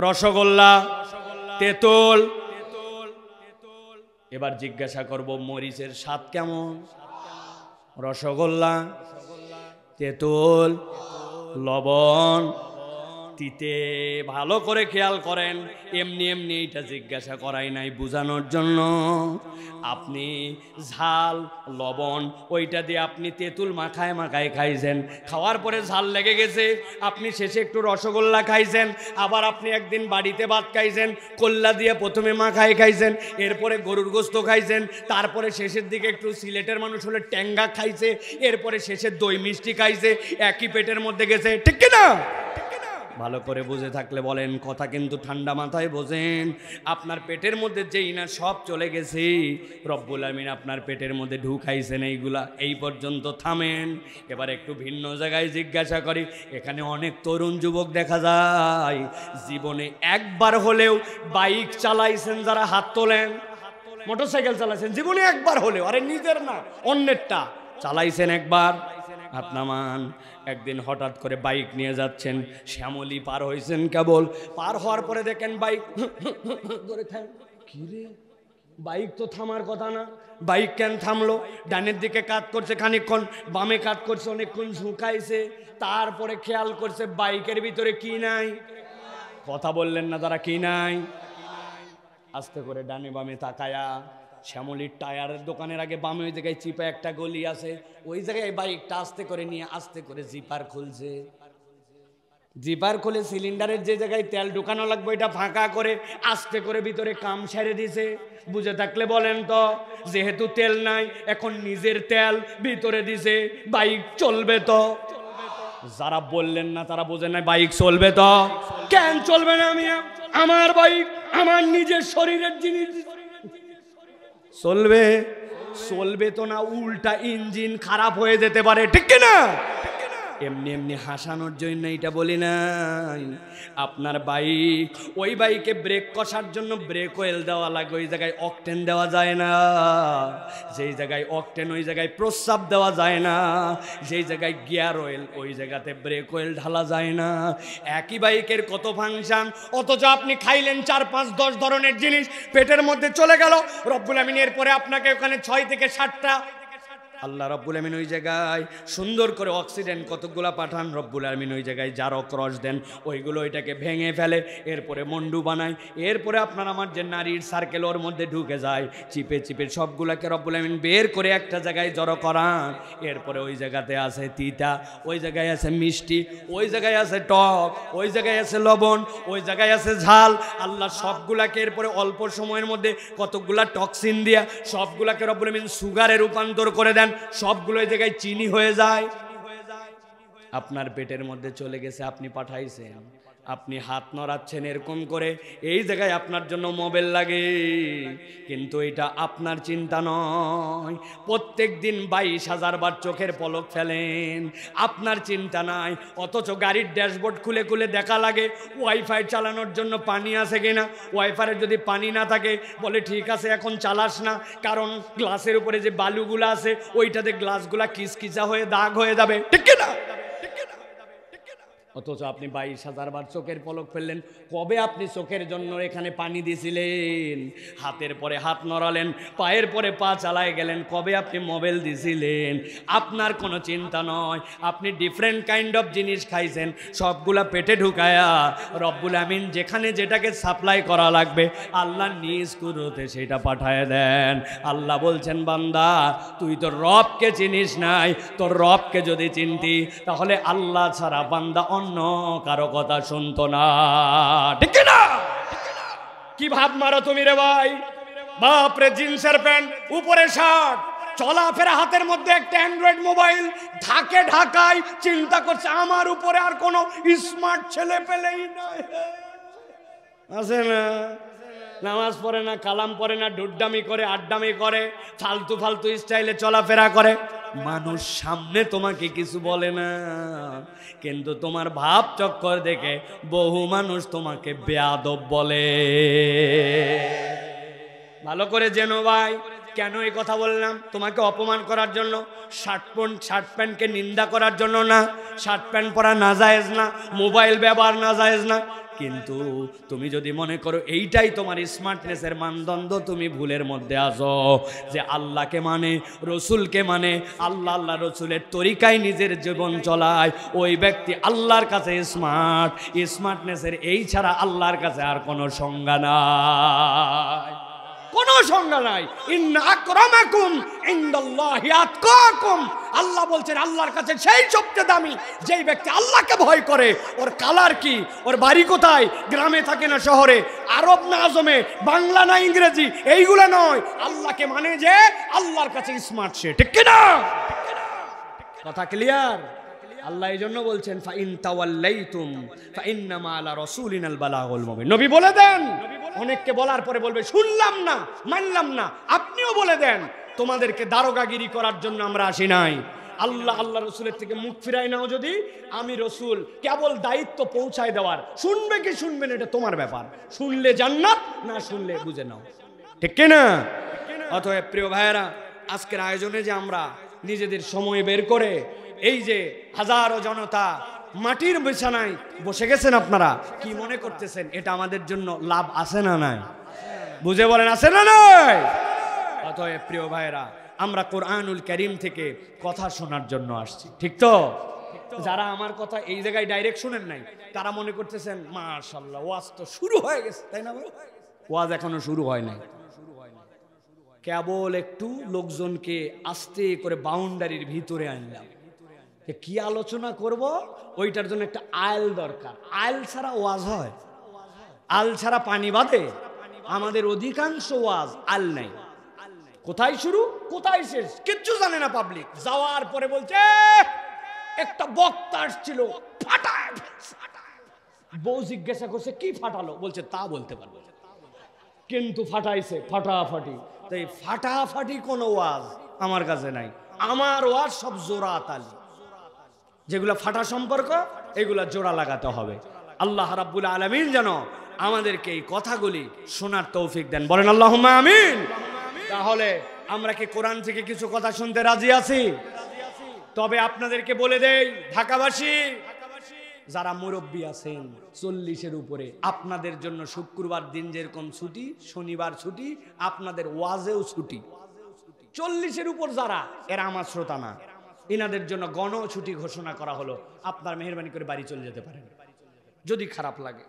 রসগোল্লা, তেঁতুল। এবার জিজ্ঞাসা করব মরিচের স্বাদ কেমন, রসগোল্লা, তেঁতুল, লবণ, তিতে। ভালো করে খেয়াল করেন, এমনি এমনি এইটা জিজ্ঞাসা করাই নাই, বোঝানোর জন্য। আপনি ঝাল লবণ ওইটা দিয়ে আপনি তেঁতুল মাখায় মাখায় খাইছেন, খাওয়ার পরে ঝাল লেগে গেছে, আপনি শেষে একটু রসগোল্লা খাইছেন। আবার আপনি একদিন বাড়িতে ভাত খাইছেন, কল্লা দিয়ে প্রথমে মাখায় খাইছেন, এরপরে গরুর গোস্ত খাইছেন, তারপরে শেষের দিকে একটু সিলেটের মানুষ হলে ট্যাঙ্গা খাইছে, এরপরে শেষে দই মিষ্টি খাইছে, একই পেটের মধ্যে গেছে, ঠিক কিনা? ভালো করে বুঝে থাকলে বলেন, কথা কিন্তু ঠান্ডা মাথায় বোঝেন। আপনার পেটের মধ্যে যেই না সব চলে গেছে, রব্বুল আমিন আপনার পেটের মধ্যে ঢুকাইছেন এইগুলা, এই পর্যন্ত থামেন। এবার একটু ভিন্ন জায়গায় জিজ্ঞাসা করি। এখানে অনেক তরুণ যুবক দেখা যায় জীবনে একবার হলেও বাইক চালাইছেন, যারা হাত তোলেন। মোটরসাইকেল চালাইছেন জীবনে একবার হলেও, আরে নিজের না অন্যেরটা চালাইছেন একবার, হাত নামান। একদিন হঠাৎ করে বাইক নিয়ে যাচ্ছেন, শ্যামলী পার হয়েছেন, কেবল পার হওয়ার পরে দেখেন বাইক ধরে থাম। কি রে, বাইক তো থামার কথা না, বাইক কেন থামলো? ডানের দিকে কাত করছে খানিকক্ষণ, বামে কাত করছে অনেকক্ষণ, ঝুঁকাইছে, তারপরে খেয়াল করছে বাইকের ভিতরে কি নাই। কথা বললেন না তারা, কি নাই? আস্তে করে ডানে বামে তাকায়া, শ্যামলির টায়ারের দোকানের আগে বামে ওই জায়গায় চিপা একটা গলি আছে, ওই জায়গায় বাইকটা আস্তে করে নিয়ে আস্তে করে জিপার খুলছে। জিপার খুলে সিলিন্ডারের যে জায়গায় তেল ঢুকানো লাগবে এটা ফাঁকা করে আস্তে করে ভিতরে কাম সেরে দিছে। বুঝে থাকলে বলেন তো, যেহেতু তেল নাই এখন নিজের তেল ভিতরে দিছে, বাইক চলবে তো? যারা বললেন না তারা বোঝেন না বাইক চলবে তো। কেন চলবে না? আমি আমার বাইক, আমার নিজের শরীরের জিনিস, চলবে। চলবে তো না, উল্টা ইঞ্জিন খারাপ হয়ে যেতে পারে, ঠিক কিনা? এমনি এমনি হাসানোর জন্য এটা বলি নাই। আপনার বাইক, ওই বাইকে ব্রেক কষার জন্য ব্রেক অয়েল দেওয়া লাগে, ওই জায়গায় অকটেন দেওয়া যায় না। যেই জায়গায় অকটেন ওই জায়গায় প্রস্রাব দেওয়া যায় না, যেই জায়গায় গিয়ার অয়েল ওই জায়গাতে ব্রেক অয়েল ঢালা যায় না। একই বাইকের কত ফাংশন, অথচ আপনি খাইলেন 4, 5, 10 ধরনের জিনিস, পেটের মধ্যে চলে গেল। রব্বুল আমিন এরপরে আপনাকে ওখানে 6 থেকে 7টা, আল্লাহ রব্বুল আমিন ওই জায়গায় সুন্দর করে অক্সিডেন্ট কতগুলা পাঠান। রব্বুল আমিন ওই জায়গায় জারক রস দেন, ওইগুলো ওইটাকে ভেঙে ফেলে, এরপরে মন্ডু বানায়। এরপরে আপনার আমার যে নারীর সার্কেল ওর মধ্যে ঢুকে যায়, চিপে চিপে সবগুলাকে রব্বুল আমিন বের করে একটা জায়গায় জড়ো করান। এরপরে ওই জায়গাতে আছে তিতা, ওই জায়গায় আছে মিষ্টি, ওই জায়গায় আছে টক, ওই জায়গায় আছে লবণ, ওই জায়গায় আছে ঝাল। আল্লাহ সবগুলাকে এরপরে অল্প সময়ের মধ্যে কতগুলা টক্সিন দিয়া সবগুলাকে রব্বুল আমিন সুগারে রূপান্তর করে দেন, সবগুলো এই জায়গায় চিনি হয়ে যায়। আপনার পেটের মধ্যে চলে গেছে, আপনি পাঠাইছেন, আপনি হাত নড়াচ্ছেন এরকম করে, এই জায়গায় আপনার জন্য মোবাইল লাগে, কিন্তু এটা আপনার চিন্তা নয়। প্রত্যেক দিন 22,000 বার চোখের পলক ফেলেন, আপনার চিন্তা নাই। অথচ গাড়ির ড্যাশবোর্ড খুলে খুলে দেখা লাগে ওয়াইফাই চালানোর জন্য পানি আছে কিনা। ওয়াইফাইয়ের যদি পানি না থাকে বলে ঠিক আছে এখন চালাস না, কারণ গ্লাসের উপরে যে বালুগুলো আছে ওইটাতে গ্লাসগুলা কিচকিচা হয়ে দাগ হয়ে যাবে, ঠিক না? অথচ আপনি 22,000 বার চোখের পলক ফেললেন। কবে আপনি চোখের জন্য এখানে পানি দিয়েছিলেন? হাতের পরে হাত নড়ালেন, পায়ের পরে পা চালায় গেলেন, কবে আপনি মোবাইল দিয়েছিলেন? আপনার কোনো চিন্তা নয়। আপনি ডিফারেন্ট কাইন্ড অফ জিনিস খাইছেন, সবগুলা পেটে ঢুকায়া রব্বুল আমিন যেখানে যেটাকে সাপ্লাই করা লাগবে আল্লাহ নিজ কুদরতে সেটা পাঠায় দেন। আল্লাহ বলছেন, বান্দা তুই তোর রবকে চিনিস নাই, তোর রবকে যদি চিনতি তাহলে আল্লাহ ছাড়া বান্দা অন্য কারো কথা শুনতো না, ঠিক না? কি ভাব মারো তুমি রে ভাই? বাপরে, জিন্সের প্যান্ট, উপরে শার্ট, চলাফেরা, হাতের মধ্যে একটা অ্যান্ড্রয়েড মোবাইল, ঢাকে ঢাকায় চিন্তা করছে আমার উপরে আর কোনো স্মার্ট ছেলে পেলেই নাই। আছে না? নামাজ পড়ে না, কালাম পড়ে না, ডুড্ডামি করে, আড্ডামি করে, ফালতু ফালতু স্টাইলে চলাফেরা করে। মানুষ সামনে তোমাকে কিছু বলে না, কিন্তু তোমার ভাব চক্কর দেখে বহু মানুষ তোমাকে বেয়াদব বলে। ভালো করে জেনো ভাই, কেন এই কথা বললাম? তোমাকে অপমান করার জন্য, শার্ট প্যান্টকে নিন্দা করার জন্য না। শার্ট প্যান্ট পরা নাজায়েজ না, মোবাইল ব্যবহার নাজায়েজ না, কিন্তু তুমি যদি মনে করো এইটাই তোমার স্মার্টনেসের মানদণ্ড, তুমি ভুলের মধ্যে আসো। যে আল্লাহকে মানে, রসুলকে মানে, আল্লাহ রসুলের তরিকায় নিজের জীবন চলায়, ওই ব্যক্তি আল্লাহর কাছে স্মার্ট। স্মার্টনেসের এই ছাড়া আল্লাহর কাছে আর কোনো সংজ্ঞা নাই, কোনো সংজ্ঞা নাই। ইন্না আকরামাকুম ইনদাল্লাহি আতকাকুম। আল্লাহ বলছেন আল্লাহর কাছে সেই সবচেয়ে দামি যেই ব্যক্তি আল্লাহকে ভয় করে। ওর কালার কি, ওর বাড়ি কোথায়, গ্রামে থাকে না শহরে, আরব না আজমে, বাংলা না ইংরেজি, এইগুলো নয়। আল্লাহকে মানে যে আল্লাহর কাছে স্মার্ট সে, ঠিক কি না? কথা ক্লিয়ার? আল্লাহ এই জন্য বলছেন ফাইন তাওয়াল্লাইতুম ফাইন্নামা আলা রাসূলিনাল বালাগুল মুবিন। নবী বলে দেন, অনেককে বলার পরে বলবে শুনলাম না, মানলাম না, আপনিও বলে দেন তোমাদেরকে দারোগাগিরি করার জন্য আমরা আসি নাই। আল্লাহ রসুলের থেকে মুখ ফিরাই নাও যদি, আমি রসুল কেবল দায়িত্ব পৌঁছায় দেওয়ার, শুনবে কি শুনবেন এটা তোমার ব্যাপার, শুনলে জান্নাত, না শুনলে বুঝে নাও, ঠিক কি না? অতএব প্রিয় ভাইয়েরা, আজকের আয়োজনে যে আমরা নিজেদের সময় বের করে এই যে হাজারো জনতা মাটির বিছানায় বসে গেছেন, আপনারা কি মনে করতেছেন এটা আমাদের জন্য লাভ আছে না নাই? বুঝে বলেন আছে না নাই? অতএব প্রিয় ভাইরা, আমরা কোরআনুল কারীম থেকে কথা শোনার জন্য আসছি, ঠিক তো? যারা আমার কথা এই জায়গায় ডাইরেক্ট শুনেন নাই তারা মনে করতেছেন মাশাআল্লাহ ওয়াজ তো শুরু হয়ে গেছে, তাই না ভাই? ওয়াজ এখনো শুরু হয় নাই, কেবল একটু লোকজনকে আস্তে করে বাউন্ডারির ভিতরে আনলাম। কি আলোচনা করব ওইটার জন্য একটা আইল দরকার। আইল ছাড়া ওয়াজ হয়? আল ছাড়া পানি বাঁধে? আমাদের অধিকাংশ ওয়াজ আল নাই। কোথায় শুরু কোথায় শেষ কিচ্ছু জানে না পাবলিক। যাওয়ার পরে বলছে একটা বক্তা আসছিল ফাটায়, বউ জিজ্ঞাসা করছে কি ফাটালো, বলছে তা বলতে পারবো, কিন্তু ফাটাইছে ফাটাফাটি। তাই ফাটাফাটি কোনো ওয়াজ আমার কাছে নাই। আমার ওয়াজ সব জোড়া তালি, যেগুলো ফাটা সম্পর্ক এগুলা জোড়া লাগাতে হবে। আল্লাহ রাব্বুল আলামিন যেন আমাদেরকে এই কথাগুলি শোনার তৌফিক দেন, বলেন আল্লাহুম্মা আমিন। তাহলে আমরা কি কোরআন থেকে কিছু কথা শুনতে রাজি আছি? তবে আপনাদেরকে বলে দেই, ঢাকাবাসী যারা মুরব্বী আছেন 40-এর উপরে, আপনাদের জন্য শুক্রবার দিন যেরকম ছুটি, শনিবার ছুটি, আপনাদের ওয়াজেও ছুটি। 40-এর উপর যারা, এরা আমার শ্রোতা না, এনাদের জন্য গণ ছুটি ঘোষণা করা হলো। আপনার মেহেরবানি করে বাড়ি চলে যেতে পারেন যদি খারাপ লাগে।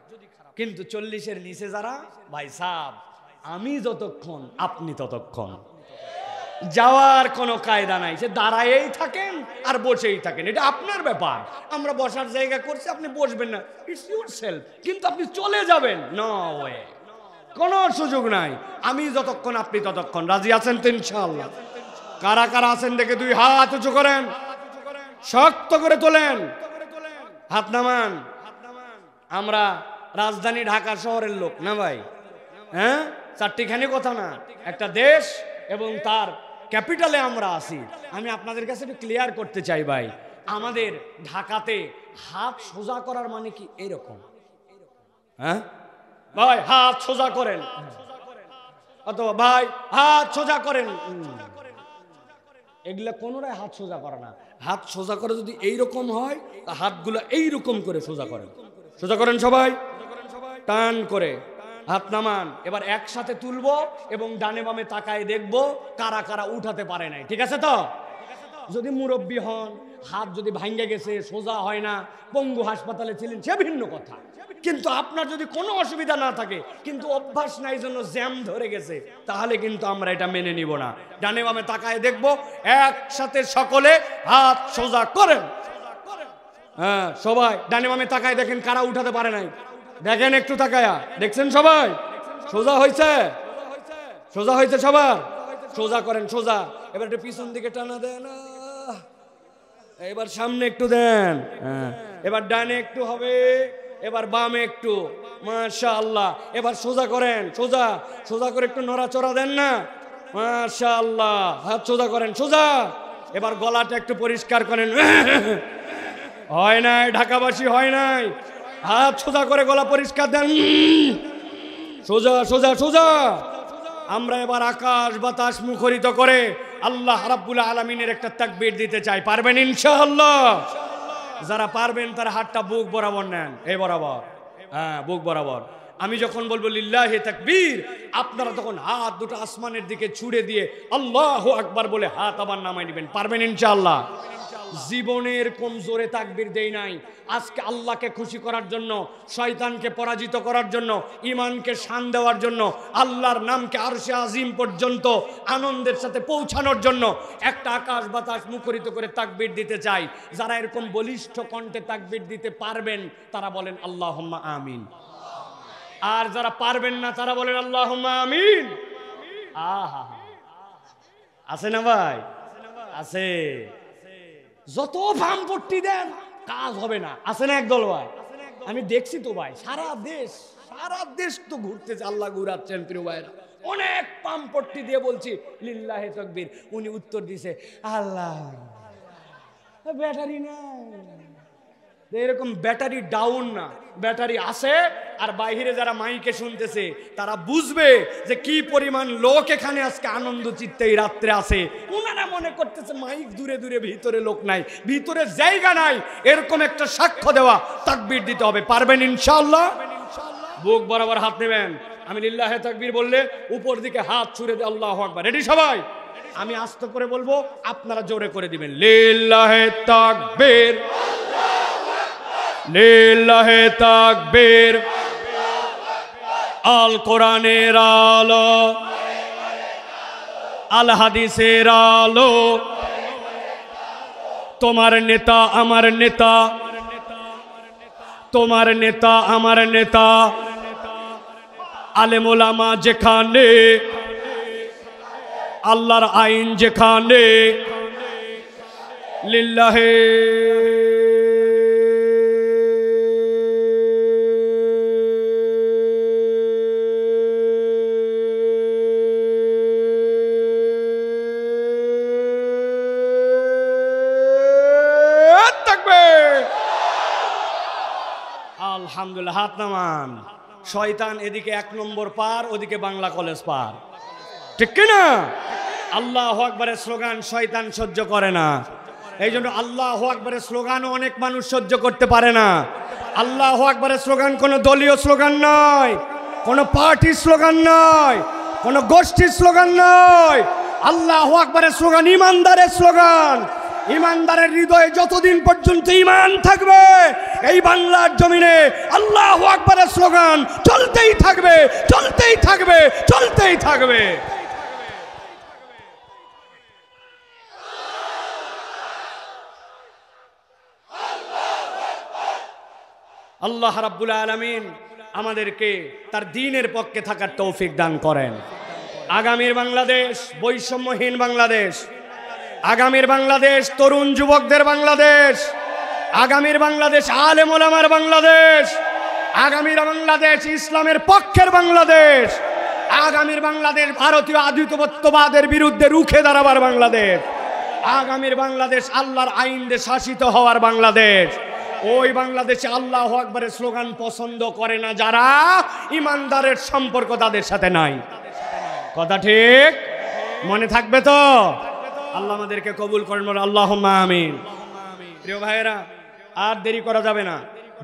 কিন্তু 40-এর নিচে যারা, ভাই সাহেব আমি যতক্ষণ আপনি ততক্ষণ, যাওয়ার কোনো কায়দা নাই। সে দাঁড়ায়েই থাকেন আর বসেই থাকেন, এটা আপনার ব্যাপার। আমরা বসার জায়গা করছি, আপনি বসবেন না, ইটস ইউর সেলফ। কিন্তু আপনি চলে যাবেন, নো ওয়ে, কোনো সুযোগ নাই। আমি যতক্ষণ আপনি ততক্ষণ। রাজি আছেন তো ইনশাআল্লাহ? কারা কারা আছেন দেখে 2 হাত উঁচু করেন, শক্ত করে তোলেন, হাত নামান। আমরা রাজধানী ঢাকা শহরের লোক না ভাই, হ্যাঁ, চারটিখানি কথা না, একটা দেশ এবং তার ক্যাপিটালে আমরা আছি। আমি আপনাদের কাছে একটু ক্লিয়ার করতে চাই ভাই, আমাদের ঢাকাতে হাত সোজা করার মানে কি এরকম? হ্যাঁ ভাই, হাত সোজা করেন, অথবা ভাই হাত সোজা করেন, এগুলা কোনোটাই হাত সোজা করে না। হাত সোজা করে যদি এইরকম হয়, হাতগুলো এইরকম করে সোজা করেন, সোজা করেন সবাই, টান করে হাত নামান। এবার একসাথে তুলবো এবং ডানে বামে তাকায় দেখবো কারা কারা উঠাতে পারে নাই। ঠিক আছে তো? যদি মুরব্বী হন, হাত যদি ভাঙ্গে গেছে, সোজা হয় না, পঙ্গু হাসপাতালে ছিলেন, সে ভিন্ন কথা। কিন্তু আপনার যদি কোনো অসুবিধা না থাকে, কিন্তু অভ্যাস নাই জন্য জ্যাম ধরে গেছে, তাহলে কিন্তু আমরা এটা মেনে নিব না। ডানে বামে তাকায় দেখবো, একসাথে সকলে হাত সোজা করেন। হ্যাঁ, সবাই ডানে বামে তাকায় দেখেন কারা উঠাতে পারে নাই। দেখেন একটু তাকায়া, দেখছেন সবাই সোজা হয়েছে? সোজা হয়েছে সবার? সোজা করেন, সোজা। এবার একটু পিছন দিকে টানা দেন, এবার সামনে একটু দেন, এবার ডানে একটু হবে, এবার বামে একটু, মাশাআল্লাহ। এবার সোজা করেন, সোজা, সোজা করে একটু নড়াচড়া দেন না, মাশাআল্লাহ। হাত সোজা করেন, সোজা। এবার গলাটা একটু পরিষ্কার করেন, হয় নাই ঢাকাবাসী, হয় নাই। হাত সোজা করে গলা পরিষ্কার দেন, সোজা সোজা সোজা। আমরা এবার আকাশ বাতাস মুখরিত করে আল্লাহ রাব্বুল আলামিনের একটা তাকবীর দিতে চাই। পারবেন ইনশাআল্লাহ? যারা পারবেন তারা হাতটা বুক বরাবর নেন, এই বরাবর, হ্যাঁ বুক বরাবর। আমি যখন বলবো লিল্লাহি তাকবীর, আপনারা তখন হাত দুটো আসমানের দিকে ছুড়ে দিয়ে আল্লাহু আকবার বলে হাত আবার নামাই নেবেন। পারবেন ইনশাআল্লাহ? জীবনের কোন জোরে তাকবীর দেই নাই, আজকে আল্লাহকে খুশি করার জন্য, শয়তানকে পরাজিত করার জন্য, ঈমানকে শান দেওয়ার জন্য, আল্লাহর নামকে আরশে আজিম পর্যন্ত আনন্দের সাথে পৌঁছানোর জন্য একটা আকাশ বাতাস মুখরিত করে তাকবীর দিতে চাই। যারা এরকম বলিষ্ঠ কণ্ঠে তাকবীর দিতে পারবেন তারা বলেন আল্লাহুম্মা আমিন, আর যারা পারবেন না তারা বলেন আল্লাহুম্মা আমিন। আহা, আছে না ভাই? আছে। যত ভামপট্টি দেন কাজ হবে না, আছে না একদল ভাই? আমি দেখছি তো ভাই, সারা দেশ তো ঘুরতেছে, আল্লাহ ঘুরাচ্ছেন প্রিয় ভাইরা। অনেক পামপট্টি দিয়ে বলছি লিল্লাহি তাকবীর, উনি উত্তর দিছে আল্লাহ, ব্যাটারি নাই। এরকম ব্যাটারি ডাউন না, ব্যাটারি আছে। আর বাইরে যারা মাইকে শুনতেছে তারা বুঝবে যে কি পরিমাণ লোক এখানে আজকে আনন্দ চিত্তে এই রাত্রে আছে। ওনারা মনে করতেছে মাইক দূরে দূরে, ভিতরে লোক নাই, ভিতরে জায়গা নাই। এরকম একটা সাক্ষ্য দেওয়া তাকবীর দিতে হবে। পারবেন ইনশাআল্লাহ? বুক বরাবর হাত নেবেন। আমি লিল্লাহি তাকবীর বললে উপর দিকে হাত ছুড়ে দিয়ে আল্লাহু আকবার। রেডি সবাই? আমি আস্তে করে বলবো, আপনারা জোরে করে দিবেন। লিল্লাহি তাকবীর, লিল্লাহি তাকবীর। আল কোরআনের আলো, আল হাদিসের আলো, তোমার নেতা আমার নেতা, তোমার নেতা আমার নেতা, আলেম ওলামা যেখানে, আল্লাহর আইন যেখানে, লিল্লাহি আলহামদুলিল্লাহ। হাত নামান। শয়তান এদিকে 1 নম্বর পার, ওদিকে বাংলা কলেজ পার, ঠিক কিনা? আল্লাহু আকবারের স্লোগান শয়তান সহ্য করে না। এই জন্য আল্লাহু আকবারের স্লোগানও অনেক মানুষ সহ্য করতে পারে না। আল্লাহু আকবারের স্লোগান কোনো দলীয় স্লোগান নয়, কোনো পার্টির স্লোগান নয়, কোনো গোষ্ঠীর স্লোগান নয়। আল্লাহু আকবারের স্লোগান ইমানদারের স্লোগান। ইমানদারের হৃদয়ে যতদিন পর্যন্ত ঈমান থাকবে, এই বাংলার জমিনে আল্লাহু আকবারের স্লোগান চলতেই থাকবে, চলতেই থাকবে, চলতেই থাকবে। আল্লাহ রাব্বুল আলামিন আমাদেরকে তার দ্বীনের পক্ষে থাকার তৌফিক দান করেন। আগামীর বাংলাদেশ বৈষম্যহীন বাংলাদেশ, আগামীর বাংলাদেশ তরুণ যুবকদের বাংলাদেশ, আগামীর বাংলাদেশ আলেম ওলামার বাংলাদেশ, আগামীর বাংলাদেশ ইসলামের পক্ষের বাংলাদেশ, আগামীর বাংলাদেশ ভারতীয় আধিপত্যবাদের বিরুদ্ধে রুখে দাঁড়াবার বাংলাদেশ, আগামীর বাংলাদেশ আল্লাহর আইন দিয়ে শাসিত হওয়ার বাংলাদেশ। ওই বাংলাদেশে আল্লাহু আকবারের স্লোগান পছন্দ করে না যারা, ইমানদারের সম্পর্ক তাদের সাথে নাই। কথা ঠিক মনে থাকবে তো? আল্লাহ আমাদেরকে কবুল করেন, বলে আল্লাহুম্মা আমিন। প্রিয় ভাইয়েরা, আর দেরি করা যাবে না,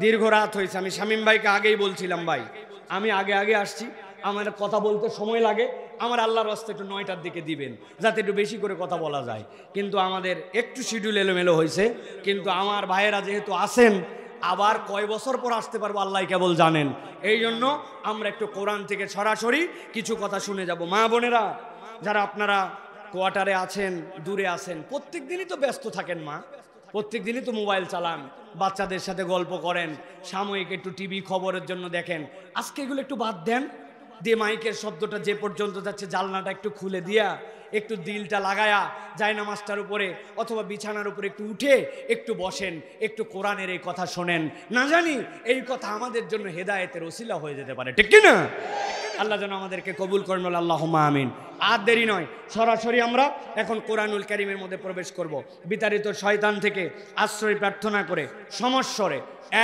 দীর্ঘ রাত হয়েছে। আমি শামীম ভাইকে আগেই বলছিলাম, ভাই আমি আগে আসছি, আমার কথা বলতে সময় লাগে, আমার আল্লাহর রাস্তা একটু 9টার দিকে দিবেন যাতে একটু বেশি করে কথা বলা যায়। কিন্তু আমাদের একটু শিডিউল এলোমেলো হয়েছে, কিন্তু আমার ভাইয়েরা যেহেতু আসেন, আবার কয় বছর পর আসতে পারবো আল্লাহ কেবল জানেন। এই জন্য আমরা একটু কোরআন থেকে সরাসরি কিছু কথা শুনে যাব। মা বোনেরা যারা আপনারা কোয়ার্টারে আছেন, দূরে আছেন, প্রত্যেক দিনই তো ব্যস্ত থাকেন মা, প্রত্যেক দিনই তো মোবাইল চালান, বাচ্চাদের সাথে গল্প করেন, সাময়িক একটু টিভি খবরের জন্য দেখেন। আজকে এগুলো একটু বাদ দেন, দিয়ে মাইকের শব্দটা যে পর্যন্ত যাচ্ছে জানলাটা একটু খুলে দিয়া, একটু দিলটা লাগায়া জায়নামাজটার উপরে অথবা বিছানার উপরে একটু উঠে একটু বসেন, একটু কোরআনের এই কথা শোনেন। না জানি এই কথা আমাদের জন্য হেদায়েতের ওসিলা হয়ে যেতে পারে, ঠিক কি না? আল্লাহ যেন আমাদেরকে কবুল করেন, বলে আল্লাহুম্মা আমিন। আর দেরি নয়, সরাসরি আমরা এখন কোরআনুল কারীমের মধ্যে প্রবেশ করব। বিতাড়িত শয়তান থেকে আশ্রয় প্রার্থনা করে সমস্বরে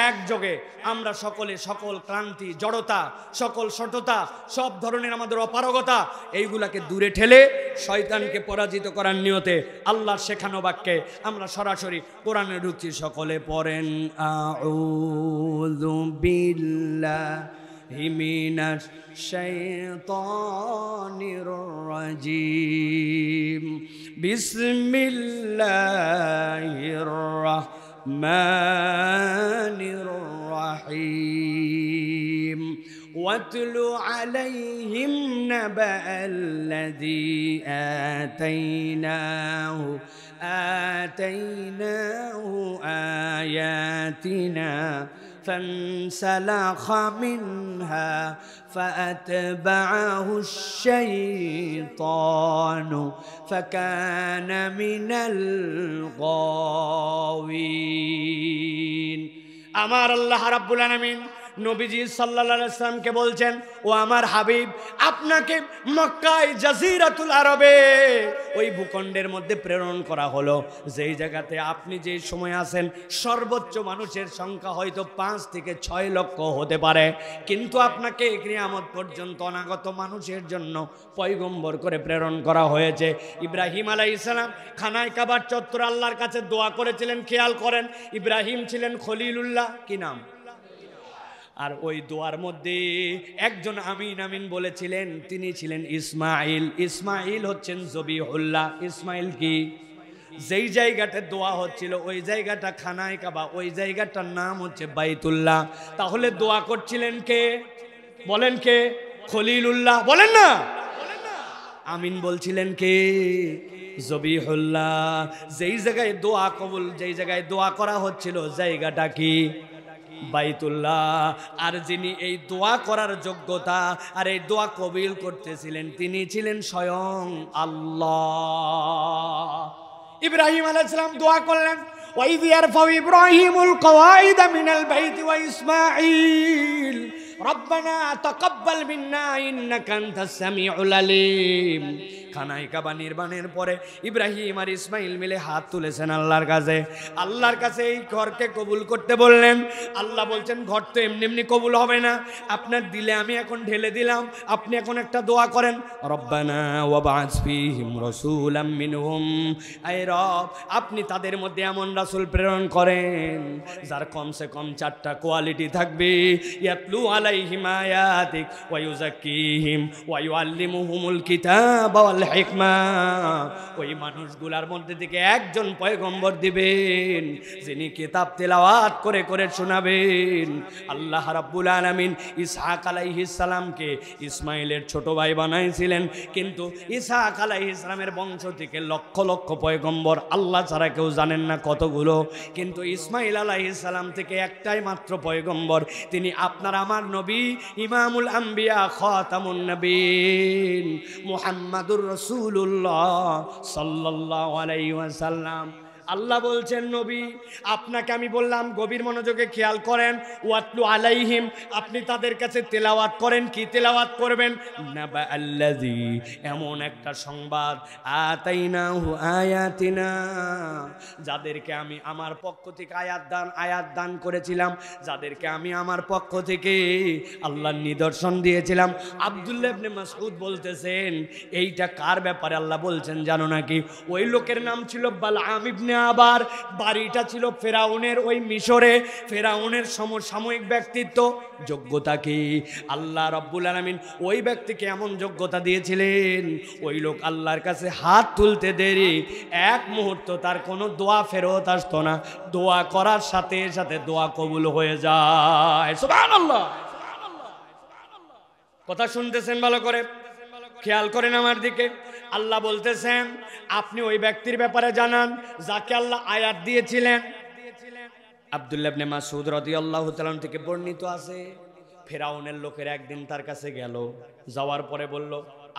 একযোগে আমরা সকলে সকল ক্লান্তি, জড়তা, সকল সততা, সব ধরনের আমাদের অপারগতা, এইগুলাকে দূরে ঠেলে শয়তানকে পরাজিত করার নিয়তে আল্লাহর শেখানো বাক্যে আমরা সরাসরি কোরআনে ঢুকছি। সকলে পড়েন আউযু বিল্লাহি মিনাশ শাইতানির রাজিম, বিসমিল্লাহির রাহমানির রহিম। ওয়াতলু আলাইহিম নাবা'আল্লাযী আতাইনাহু আয়াতিনা فانسلخ منها فأتبعه الشيطان فكان من الغاوين। আমার আল্লাহ রাব্বুল আলামিন নবীজি সাল্লাল্লাহু আলাইহি ওয়াসাল্লামকে বলছেন, ও আমার হাবিব, আপনাকে মক্কায় জাজিরাতুল আরবে ওই ভূখণ্ডের মধ্যে প্রেরণ করা হলো, যেই জায়গাতে আপনি যে সময় আছেন সর্বোচ্চ মানুষের সংখ্যা হয়তো 5 থেকে 6 লক্ষ হতে পারে, কিন্তু আপনাকে কিয়ামত পর্যন্ত অনাগত মানুষের জন্য পয়গম্বর করে প্রেরণ করা হয়েছে। ইব্রাহিম আলাইহিস সালাম খানায় কাবার চত্বরে আল্লাহর কাছে দোয়া করেছিলেন, খেয়াল করেন, ইব্রাহিম ছিলেন খলিলুল্লাহ, কি নাম? আর ওই দোয়ার মধ্যে একজন আমিন আমিন বলেছিলেন, তিনি ছিলেন ইসমাইল। ইসমাইল হচ্ছেন জবিহুল্লাহ। ইসমাইল কি? যেই জায়গাতে দোয়া হচ্ছিল ওই জায়গাটা খানায় কাবা, ওই জায়গাটার নাম হচ্ছে বাইতুল্লাহ। তাহলে দোয়া করছিলেন কে? বলেন কে? খলিলুল্লাহ। বলেন না, আমিন বলছিলেন কে? জবিহুল্লাহ। যেই জায়গায় দোয়া কবুল, যেই জায়গায় দোয়া করা হচ্ছিল জায়গাটা কি? বাইতুল্লাহ। আর যিনি এই দোয়া করার যোগ্যতা আর এই দোয়া কবুল করতেছিলেন তিনি ছিলেন স্বয়ং আল্লাহ। ইব্রাহিম আলাইহিস সালাম দোয়া করলেন, ওয়াইয ইয়ারফাউ ইব্রাহিমুল কওয়াইদা মিনাল বাইতি ওয়া ইসমাঈল রব্বানা তাকাব্বাল মিন্না ইন্নাকা আনতাস সামিউল আলিম। খানায় কাবা নির্মাণের পরে ইব্রাহিম আর ইসমাইল মিলে হাত তুলেছেন আল্লাহর কাছে। আল্লাহর কাছে এই ঘরকে কবুল করতে বললেন। আল্লাহ বলছেন, ঘর তো এমনি এমনি কবুল হবে না, আপনার দিলে আমি এখন ঢেলে দিলাম, আপনি এখন একটা দোয়া করেন, রব্বানা ওয়াবআস ফীহিম রাসূলাম মিনহুম। আয় রব, আপনি তাদের মধ্যে এমন রাসূল প্রেরণ করেন যার কমসে কম 4টা কোয়ালিটি থাকবে, ইয়াতলু আলাইহিম আয়াতিক ওয়া ইউযাক্কিহিম ওয়া ইউআল্লিমুহুমুল কিতাবা ওয়াল হিকমা। ওই মানুষগুলার মধ্যে থেকে একজন পয়গম্বর দিবেন যিনি কিতাব তেলাওয়াত করে করে শোনাবেন। আল্লাহ রাব্বুল আলামিন ইসহাক আলাইহিস সালামকে ইসমাইলের ছোট ভাই বানাইছিলেন, কিন্তু ইসহাক আলাইহিস সালামের বংশ থেকে লক্ষ লক্ষ পয়গম্বর, আল্লাহ ছাড়া কেউ জানেন না কতগুলো, কিন্তু ইসমাইল আলাইহিস সালাম থেকে একটাই মাত্র পয়গম্বর, তিনি আপনার আমার নবী, ইমামুল আম্বিয়া, খাতামুন নবীন, মুহাম্মাদুর রাসূলুল্লাহ সাল্লাল্লাহু আলাইহি ওয়াসাল্লাম। আল্লাহ বলছেন নবী আপনাকে আমি বললাম গভীর মনোযোগে খেয়াল করেন, ওয়াতলু আলাইহিম, আপনি তাদের কাছে তেলাওয়াত করেন। কি তেলাওয়াত করবেন? নাবা আল্লাযী, এমন একটা সংবাদ, আতাইনাহু আয়াতিনা, যাদেরকে আমি আমার পক্ষ থেকে আয়াত দান করেছিলাম, যাদেরকে আমি আমার পক্ষ থেকে আল্লাহর নিদর্শন দিয়েছিলাম। আব্দুল্লাহ ইবনে মাসউদ বলতেছেন এইটা কার ব্যাপারে আল্লাহ বলছেন জানো নাকি? ওই লোকের নাম ছিল বালআম ইবনে আবার, বাড়িটা ছিল ফেরাউনের ওই মিশরে। ফেরাউনের সমসাময়িক ব্যক্তিত্ব, যোগ্যতা কি? আল্লাহ রাব্বুল আলামিন ওই ব্যক্তিকে এমন যোগ্যতা দিয়েছিলেন, ওই লোক আল্লাহর কাছে হাত তুলতে দেরি, এক মুহূর্ত তার কোনো দোয়া ফেরত আসতো না, দোয়া করার সাথে সাথে দোয়া কবুল হয়ে যায়। সুবহানাল্লাহ। কথা শুনতেছেন ভালো করে? খেয়াল করেন আমার দিকে। আল্লাহ বলতেছেন আপনি ওই ব্যক্তির ব্যাপারে জানান যাকে আল্লাহ আয়াত দিয়েছিলেন। আব্দুল্লাহ ইবনে মাসউদ রাদিয়াল্লাহু তাআলা থেকে বর্ণিত আছে, ফেরাউনের লোকের একদিন তার কাছে গেল, যাওয়ার পরে বলল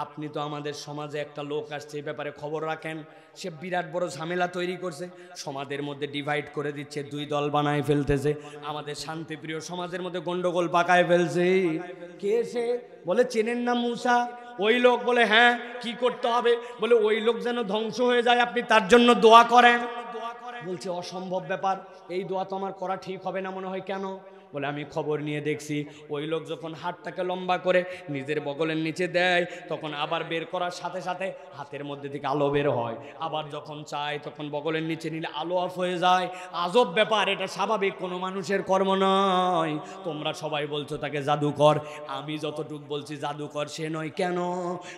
আপনি তো আমাদের সমাজে একটা লোক আসছে, এই ব্যাপারে খবর রাখেন। সে বিরাট বড় ঝামেলা তৈরি করছে, সমাজের মধ্যে ডিভাইড করে দিচ্ছে, দুই দল বানায় ফেলতেছে, আমাদের শান্তিপ্রিয় সমাজের মধ্যে গন্ডগোল পাকায় ফেলছে। কে সে? বলে চেনেন না মুসা? ওই লোক। বলে হ্যাঁ, কি করতে হবে? বলে ওই লোক যেন ধ্বংস হয়ে যায়, আপনি তার জন্য দোয়া করেন। বলছে অসম্ভব ব্যাপার, এই দোয়া তো আমার করা ঠিক হবে না মনে হয়। কেন? বলে আমি খবর নিয়ে দেখছি ওই লোক যখন হাতটাকে লম্বা করে নিজের বগলের নিচে দেয়, তখন আবার বের করার সাথে সাথে হাতের মধ্যে থেকে আলো বের হয়, আবার যখন চায় তখন বগলের নিচে নিলে আলো অফ হয়ে যায়। আজব ব্যাপার, এটা স্বাভাবিক কোনো মানুষের কর্ম নয়। তোমরা সবাই বলছো তাকে জাদুকর, আমি যতটুক বলছি জাদুকর সে নয়। কেন?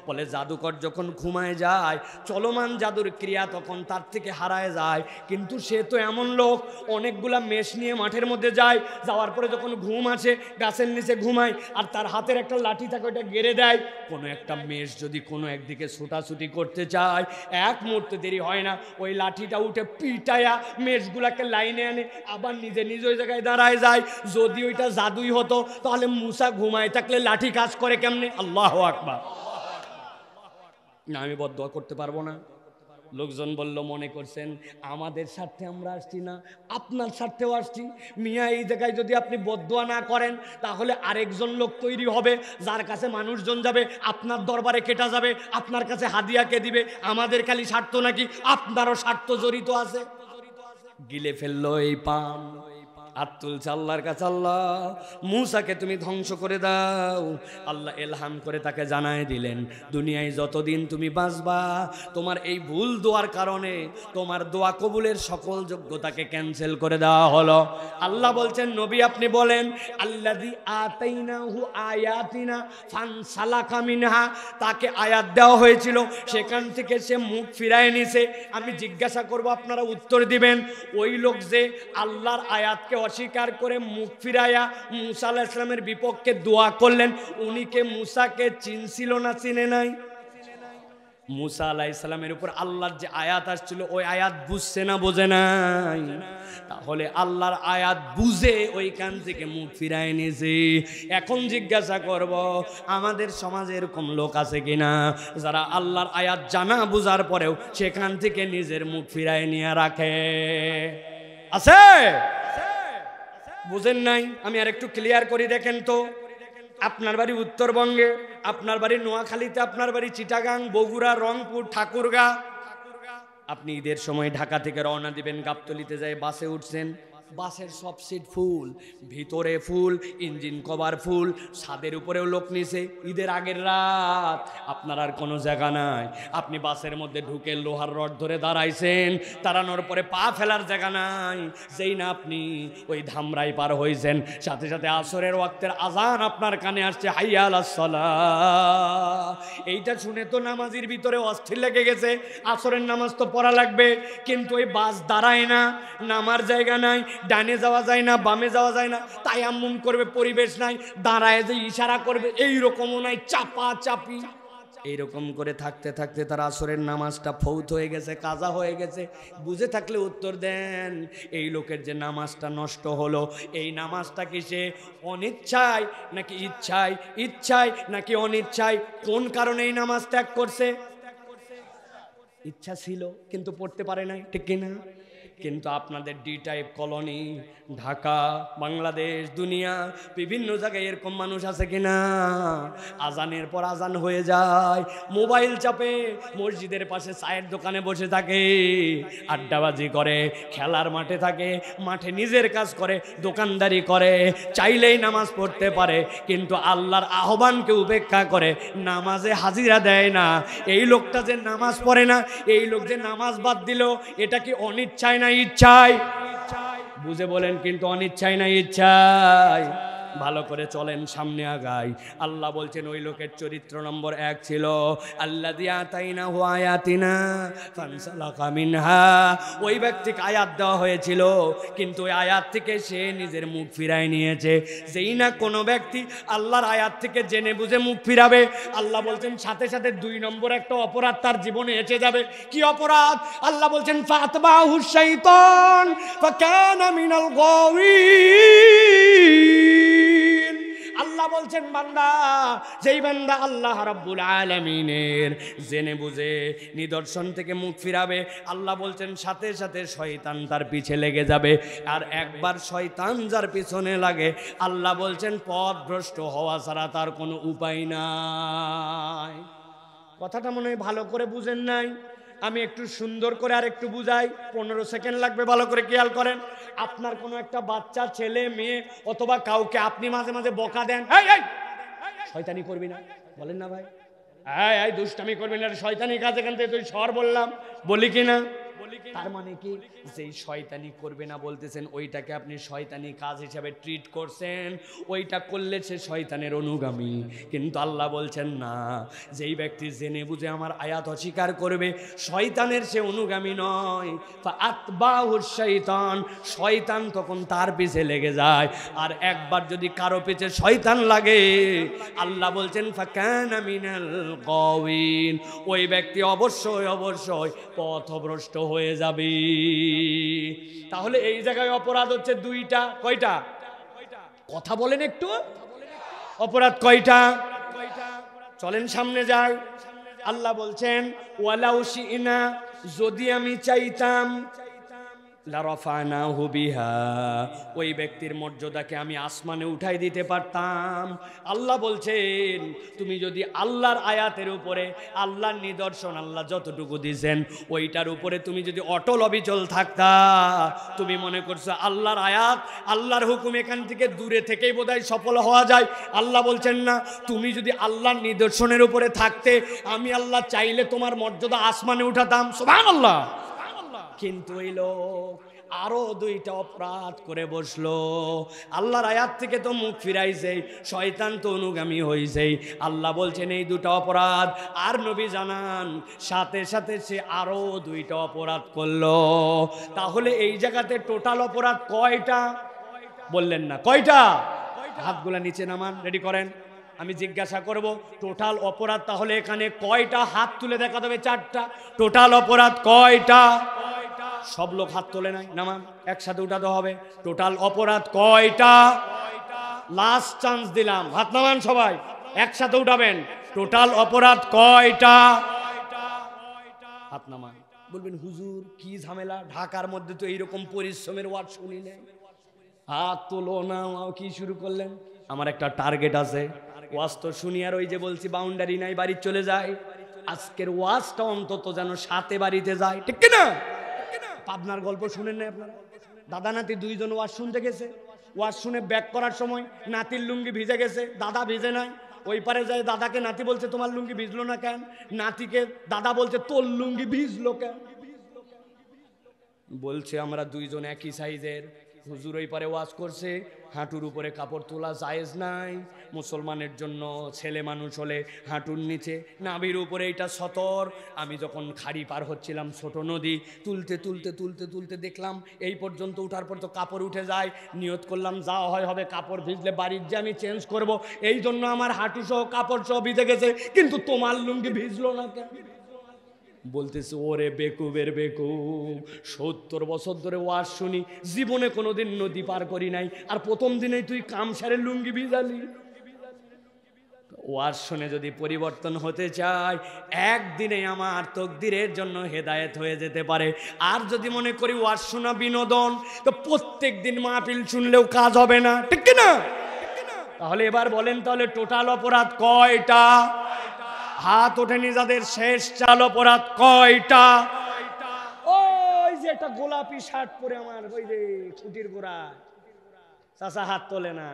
বলে জাদুকর যখন ঘুমায় যায়, চলমান জাদুর ক্রিয়া তখন তার থেকে হারায় যায়, কিন্তু সে তো এমন লোক অনেকগুলা মেষ নিয়ে মাঠের মধ্যে যায়, যাওয়ার পরে যখন ঘুম আসে গাছের নিচে ঘুমায়, আর তার হাতের একটা লাঠি থাকে ওটা গেড়ে দেয়। কোনো একটা মেষ যদি কোনো একদিকে ছুটাছুটি করতে চায়, এক মুহূর্তে দেরি হয় না, ওই লাঠিটা উঠে পিটায়া মেষগুলাকে লাইনে আনে, আবার নিজে নিজ ওই জায়গায় দাঁড়ায় যায়। যদি ওইটা জাদুই হতো তাহলে মুসা ঘুমায় থাকলে লাঠি কাজ করে কেমনে? আল্লাহু আকবার। না আমি বদদোয়া করতে পারবো না। লোকজন বলল মনে করছেন আমাদের স্বার্থে আমরা আসছি না, আপনার স্বার্থেও আসছি। মিয়া এই জায়গায় যদি আপনি বদদোয়া না করেন তাহলে আরেকজন লোক তৈরি হবে, যার কাছে মানুষজন যাবে, আপনার দরবারে কেটা যাবে, আপনার কাছে হাদিয়া কে দিবে? আমাদের খালি স্বার্থ নাকি আপনারও স্বার্থ জড়িত আছে? গিলে ফেললো এই পাম, হাত তুলছে আল্লাহর কাছে, আল্লাহ মুসাকে তুমি ধ্বংস করে দাও। আল্লাহ এলহাম করে তাকে জানায় দিলেন দুনিয়ায় যতদিন তুমি বাঁচবা তোমার এই ভুল দোয়ার কারণে তোমার দোয়া কবুলের সকল যোগ্যতাকে ক্যান্সেল করে দেওয়া হলো। আল্লাহ বলছেন নবী আপনি বলেন আল্লাযী আতাইনাহু আয়াতিনা ফানসালাকা মিনহা, তাকে আয়াত দেওয়া হয়েছিল, সেখান থেকে সে মুখ ফিরায় নিছে। আমি জিজ্ঞাসা করব আপনারা উত্তর দিবেন। ওই লোক যে আল্লাহর আয়াতকে অস্বীকার করে মুখ ফিরায়া মুসা আলাইহিস সালামের বিপক্ষে দোয়া করলেন, উনি কে মুসাকে চিনছিল না চিনে নাই? মুসা আলাইহিস সালামের উপর আল্লাহর যে আয়াত আসছিল ওই আয়াত বুঝছে না বোঝে নাই? তাহলে আল্লাহর আয়াত বুঝে ওইখান থেকে মুখ ফিরায় নিয়েছে। এখন জিজ্ঞাসা করব আমাদের সমাজে এরকম লোক আছে কিনা যারা আল্লাহর আয়াত জানা বুঝার পরেও সেখান থেকে নিজের মুখ ফিরায় নিয়ে রাখে? আছে? বুঝেন নাই? আমি আর একটু ক্লিয়ার করি দেখেন তো। আপনার বাড়ি উত্তরবঙ্গে, আপনার বাড়ি নোয়াখালীতে, আপনার বাড়ি চিটাগাং, বগুড়া, রংপুর, ঠাকুরগাঁ। আপনি ঈদের সময় ঢাকা থেকে রওনা দিবেন, গাবতলীতে যায় বাসে উঠছেন, বাসের সব সিট ফুল, ভিতরে ফুল, ইঞ্জিন কভার ফুল, ছাদের উপরেও লোক নিছে। ঈদের আগের রাত, আপনার আর কোনো জায়গা নাই। আপনি বাসের মধ্যে ঢুকে লোহার রড ধরে দাঁড়াইছেন, দাঁড়ানোর পরে পা ফেলার জায়গা নাই। যেই না আপনি ওই ধামরাই পার হইছেন, সাথে সাথে আসরের ওয়াক্তের আজান আপনার কানে আসছে, হাইয়া আলাস সালাহ। এইটা শুনে তো নামাজির ভিতরে অস্থির লেগে গেছে, আসরের নামাজ তো পড়া লাগবে, কিন্তু ওই বাস দাঁড়ায় না, নামার জায়গা নাই, ডানে যাওয়া যায় না, বামে যাওয়া যায় না, তায়াম্মুম করবে পরিবেশ নাই, দাঁড়ায় যে ইশারা করবে এই রকমও নাই, চাপা চাপি। এইরকম করে থাকতে থাকতে তার আসরের নামাজটা ফৌত হয়ে গেছে, কাজা হয়ে গেছে। বুঝে থাকলে উত্তর দেন। এই লোকের যে নামাজটা নষ্ট হলো, এই নামাজটা কি সে অনিচ্ছায় নাকি ইচ্ছায়, ইচ্ছায় নাকি অনিচ্ছায়, কোন কারণে এই নামাজ ত্যাগ করছে? ইচ্ছা ছিল কিন্তু পড়তে পারে নাই, ঠিক কিনা? কিন্তু আপনাদের D type colony, Dhaka, Bangladesh, দুনিয়া বিভিন্ন জায়গায় এরকম মানুষ আছে কিনা? আজানের পর আজান হয়ে যায়, মোবাইল চাপে, মসজিদের পাশে চায়ের দোকানে বসে থাকে, আড্ডাবাজি করে, খেলার মাঠে থাকে, মাঠে নিজের কাজ করে, দোকানদারি করে, চাইলেই নামাজ পড়তে পারে, কিন্তু আল্লাহর আহ্বানকে উপেক্ষা করে নামাজে হাজিরা দেয় না। এই লোকটা যে নামাজ পড়ে না, এই লোক যে নামাজ বাদ দিল, এটা কি অনিচ্ছায় না ইচ্ছায়? বুঝে বলেন, কিন্তু অনিচ্ছায় না ইচ্ছায়? ভালো করে চলেন, সামনে আগাই। আল্লাহ বলছেন ওই লোকের চরিত্র নম্বর 1 ছিল আল্লাযী আতাইনাহু আয়াতিনা ফানসালাকা মিনহা। ওই ব্যক্তিকে আয়াত দেওয়া হয়েছিল, কিন্তু ওই আয়াত থেকে সে নিজের মুখ ফিরায় নিয়েছে। যেই না কোনো ব্যক্তি আল্লাহর আয়াত থেকে জেনে বুঝে মুখ ফিরাবে, আল্লাহ বলছেন সাথে সাথে 2 নম্বর একটা অপরাধ তার জীবনে এসে যাবে। কি অপরাধ? আল্লাহ বলছেন ফাতবাহু শাইতান ফাকানা মিনাল গাওয়িন। আল্লাহ বলছেন বান্দা, যেই বান্দা আল্লাহ রাব্বুল আলামিনের জেনে বুঝে নিদর্শন থেকে মুখ ফিরাবে, আল্লাহ বলছেন সাথে সাথে শয়তান তার পিছে লেগে যাবে। আর একবার শয়তান যার পিছনে লাগে, আল্লাহ বলছেন পথভ্রষ্ট হওয়া ছাড়া তার কোনো উপায় নাই। কথাটা মনে হয় ভালো করে বুঝেন নাই। আমি একটু সুন্দর করে আর একটু বুঝাই, 15 সেকেন্ড লাগবে, ভালো করে খেয়াল করেন। আপনার কোনো একটা বাচ্চা, ছেলে, মেয়ে অথবা কাউকে আপনি মাঝে মাঝে বকা দেন, এই এই শয়তানি করবি না, বলেন না ভাই? এই এই দুষ্টামি করবি না, শয়তানি কাজ, এখান থেকে তুই সর বললাম, বলি কি না? তার মানে কি, যেই শয়তানি করবে না বলতেছেন, ওইটাকে আপনি শয়তানি কাজ হিসাবে ট্রিট করছেন, ওইটা করলে সে শয়তানের অনুগামী। কিন্তু আল্লাহ বলছেন না, যেই ব্যক্তি জেনে বুঝে আমার আয়াত অস্বীকার করবে, শয়তানের সে অনুগামী নয়। ফাতবাহু শাইতান, শয়তান তখন তার পিছে লেগে যায়। আর একবার যদি কারো পিছে শয়তান লাগে, আল্লাহ বলছেন ফাকানা মিনাল গাওয়িন, ওই ব্যক্তি অবশ্যই অবশ্যই পথভ্রষ্ট হয়ে যাবে। তাহলে এই জায়গায় অপরাধ হচ্ছে 2টা। কয়টা? কথা বলেন একটু, অপরাধ কয়টা? চলেন সামনে যাই। আল্লাহ বলছেন ওয়ালাউ শি'না, যদি আমি চাইতাম, লারাফানাহু বিহা, ওই ব্যক্তির মর্যাদাকে আমি আসমানে উঠাই দিতে পারতাম। আল্লাহ বলছেন তুমি যদি আল্লাহর আয়াতের উপরে, আল্লাহর নিদর্শন আল্লাহ যতটুকু দিয়েছেন ওইটার উপরে তুমি যদি অটল অবিচল থাকতা, তুমি মনে করছো আল্লাহর আয়াত, আল্লাহর হুকুম এখান থেকে দূরে থেকেই বোধহয় সফল হওয়া যায়। আল্লাহ বলছেন না, তুমি যদি আল্লাহর নিদর্শনের উপরে থাকতে, আমি আল্লাহ চাইলে তোমার মর্যাদা আসমানে উঠাতাম। সুবহানাল্লাহ। কিন্তু এই লোক আরো 2টা অপরাধ করে বসলো। আল্লাহর আয়াত থেকে তো মুখ ফিরাইছে, শয়তান তো অনুগামী হয়েছে। আল্লাহ বলছেন এই 2টা অপরাধ, আর নবী জানান সাথে সাথে সে আরো 2টা অপরাধ করলো। তাহলে এই জায়গাতে টোটাল অপরাধ কয়টা? বললেন না কয়টা? হাতগুলা নিচে নামান, রেডি করেন। আমি জিজ্ঞাসা করব টোটাল অপরাধ তাহলে এখানে কয়টা? হাত তুলে দেখা দেবে 4টা। টোটাল অপরাধ কয়টা? সব লোক হাত তোলে নাই, নামান, একসাথে উঠাতে হবে। টোটাল অপরাধ কয়টা? লাস্ট চান্স দিলাম, হাত নামান সবাই, একসাথে উঠাবেন। টোটাল অপরাধ কয়টা? হাত নামান। বলবেন হুজুর কি ঝামেলা, ঢাকার মধ্যে তো এইরকম পরিশ্রমের ওয়ার্ড শুনি নাই। হাত তোলো না, কি শুরু করলেন? আমার একটা টার্গেট আছে, ওয়াজ তো শুনি আর ওই যে বলছি বাউন্ডারি নাই, বাড়ি চলে যায়। আজকের ওয়াজটা অন্তত যেন সাথে বাড়িতে যায়, ঠিক কিনা? পাবনার গল্প শুনেন না আপনারা? দাদা নাতি 2 জন ওয়াজ শুনতে গেছে, ওয়াজ শুনে ব্যাক করার সময় নাতির লুঙ্গি ভিজে গেছে, দাদা ভিজে নাই। ওই পারে যায়, দাদাকে নাতি বলছে তোমার লুঙ্গি ভিজলো না কেন? নাতিকে দাদা বলছে তোর লুঙ্গি ভিজলো কেন? বলছে আমরা 2 জন একই সাইজের। হুজুর ওই পারে ওয়াজ করছে, হাঁটুর উপরে কাপড় তোলা জায়েজ নাই মুসলমানের জন্য, ছেলে মানুষ হলে হাঁটুর নিচে, নাভির উপরে এটা সতর। আমি যখন খাড়ি পার হচ্ছিলাম, ছোট নদী, তুলতে তুলতে তুলতে তুলতে দেখলাম এই পর্যন্ত উঠার পর তো কাপড় উঠে যায়। নিয়ত করলাম যাওয়া হয় হবে, কাপড় ভিজলে বাড়ির যে আমি চেঞ্জ করব, এই জন্য আমার হাঁটু সহ কাপড় সহ ভিজে গেছে, কিন্তু তোমার লুঙ্গি ভিজলো না কেন? বলতেছে ওরে বেকুবের বেকুব, 70 বছর ধরে ওয়াজ শুনি, জীবনে কোনোদিন নদী পার করি নাই, আর প্রথম দিনেই তুই কামসারের লুঙ্গি ভিজালি। ওয়াজ শুনে যদি পরিবর্তন হতে চায়, একদিনে আমার তকদিরের জন্য হেদায়েত হয়ে যেতে পারে। আর যদি মনে করি ওয়াজ শোনা বিনোদন, তো প্রত্যেক দিন মাহফিল শুনলেও কাজ হবে না, ঠিক না? তাহলে এবার বলেন, তাহলে টোটাল অপরাধ কয়টা? হাত ওঠেনি যাদের, শেষ চাল অপরাধ কয়টা? ওই যে একটা গোলাপি শার্ট পরে আমার ওই যে খুঁটির গোড়া চাচা হাত তোলে না,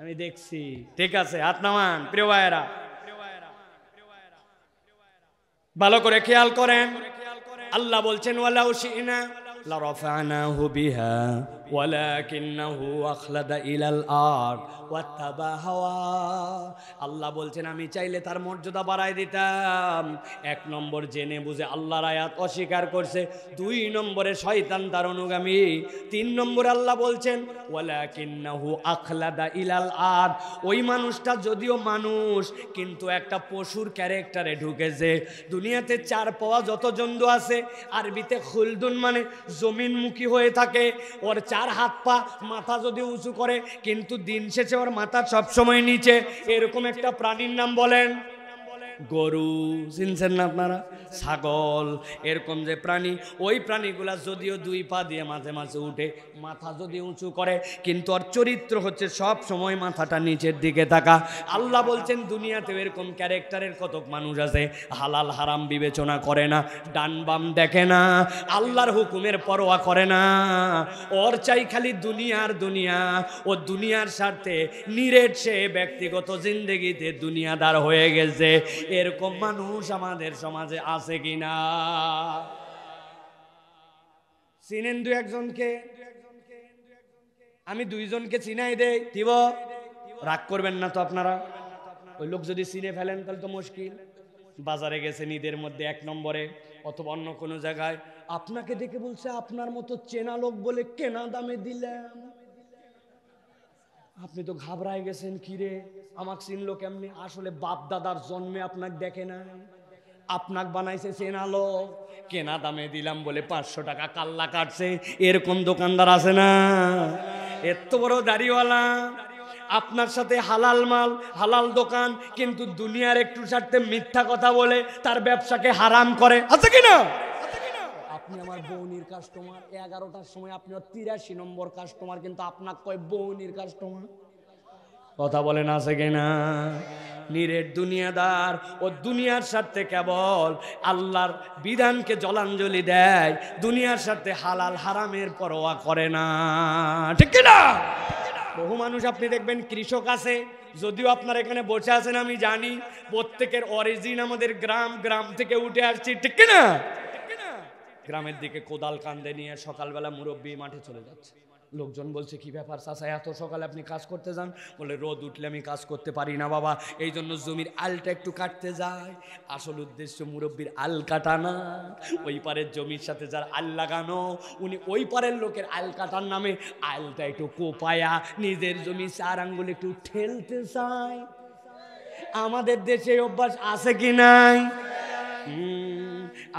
আমি দেখছি। ঠিক আছে, হাত নামান প্রিয় ভাইয়েরা, ভালো করে খেয়াল করেন। আল্লাহ বলছেন ওয়ালাউ শি'না লারাফা'নাহু বিহা ওয়ালাকিন্নাহু আখলাদা ইলাল আরদ ওয়াত্তাবা হাওয়া। আল্লাহ বলছেন আমি চাইলে তার মর্যাদা বাড়ায় দিতাম। এক নম্বর জেনে বুঝে আল্লাহর আয়াত অস্বীকার করছে, দুই নম্বরে শয়তান তার অনুগামী, তিন নম্বরে আল্লাহ বলছেন ওয়ালাকিন্নাহু আখলাদা ইলাল আরদ, ওই মানুষটা যদিও মানুষ কিন্তু একটা পশুর ক্যারেক্টারে ঢুকেছে। দুনিয়াতে চার পাওয়া যত জন্তু আছে, আরবিতে খুলদুন মানে জমিনমুখী হয়ে থাকে। ওর চার হাত পা, মাথা যদি উঁচু করে কিন্তু দিন শেষে ওর মাথা সবসময় নিচে, এরকম একটা প্রাণীর নাম বলেন গরু। চিনছেন না আপনারা? ছাগল, এরকম যে প্রাণী, ওই প্রাণীগুলা যদিও দুই পা দিয়ে মাঝে মাঝে উঠে, মাথা যদি উঁচু করে কিন্তু ওর চরিত্র হচ্ছে সব সময় মাথাটা নিচের দিকে থাকা। আল্লাহ বলছেন দুনিয়াতে এরকম ক্যারেক্টারের কতক মানুষ আছে, হালাল হারাম বিবেচনা করে না, ডান বাম দেখে না, আল্লাহর হুকুমের পরোয়া করে না, ওর চাই খালি দুনিয়ার দুনিয়া। ও দুনিয়ার স্বার্থে নিরেট সে ব্যক্তিগত জিন্দেগিতে দুনিয়াদার হয়ে গেছে। এরকম মানুষ আমাদের সমাজে আছে কিনা? চিনেন দু একজনকে? আমি দুইজনকে চিনাই দেই, দিব, রাগ করবেন না তো আপনারা? ওই লোক যদি চিনে ফেলেন তাহলে তো মুশকিল। বাজারে গেছেন ঈদের মধ্যে এক নম্বরে অথবা অন্য কোনো জায়গায়, আপনাকে দেখে বলছে আপনার মতো চেনা লোক বলে কেনা দামে দিলাম। আপনি তো ঘাবড়ায় গেছেন, কিরে আমাকে চিনলো কেমনি? আসলে বাপ দাদার জন্মে আপনাকে দেখে না, আপনাকে বানাইছে চেনা লোক, কেনা দামে দিলাম বলে 500 টাকা কাল্লা কাটছে। এরকম দোকানদার আছে না? এত বড় দাড়িওয়ালা, আপনার সাথে হালাল মাল হালাল দোকান, কিন্তু দুনিয়ার একটু স্বার্থে মিথ্যা কথা বলে তার ব্যবসাকে হারাম করে, আছে কিনা? আপনি আমার বৌনির কাস্টমার, 11টার সময় আপনি 83 নম্বর কাস্টমার, কিন্তু আপনাকে কয় বৌনির কাস্টমার। কথা বলেন আছে কিনা? নিরেট দুনিয়াদার, ও দুনিয়ার স্বার্থে কেবল আল্লাহর বিধানকে জলাঞ্জলি দেয়, দুনিয়ার স্বার্থে হালাল হারামের পরোয়া করে না, ঠিক কিনা? বহু মানুষ আপনি দেখবেন কৃষক আছে, যদিও আপনার এখানে বসে আছেন আমি জানি, প্রত্যেকের অরিজিন আমাদের গ্রাম থেকে উঠে আসছি, ঠিক কিনা? গ্রামের দিকে কোদাল কান্দে নিয়ে সকালবেলা মুরব্বী মাঠে চলে যাচ্ছে। লোকজন বলছে কি ব্যাপার চাচা, এত সকালে আপনি কাজ করতে যান? বলে রোদ উঠলে আমি কাজ করতে পারি না বাবা, এই জন্য জমির আলটা একটু কাটতে যায়। আসল উদ্দেশ্য মুরব্বীর আল কাটা না, ওই পারের জমির সাথে যার আল লাগানো, উনি ওই পারের লোকের আল কাটার নামে আলটা একটু কোপায়া নিজের জমি 4 আঙ্গুল একটু ঠেলতে চায়। আমাদের দেশে অভ্যাস আছে কি নাই?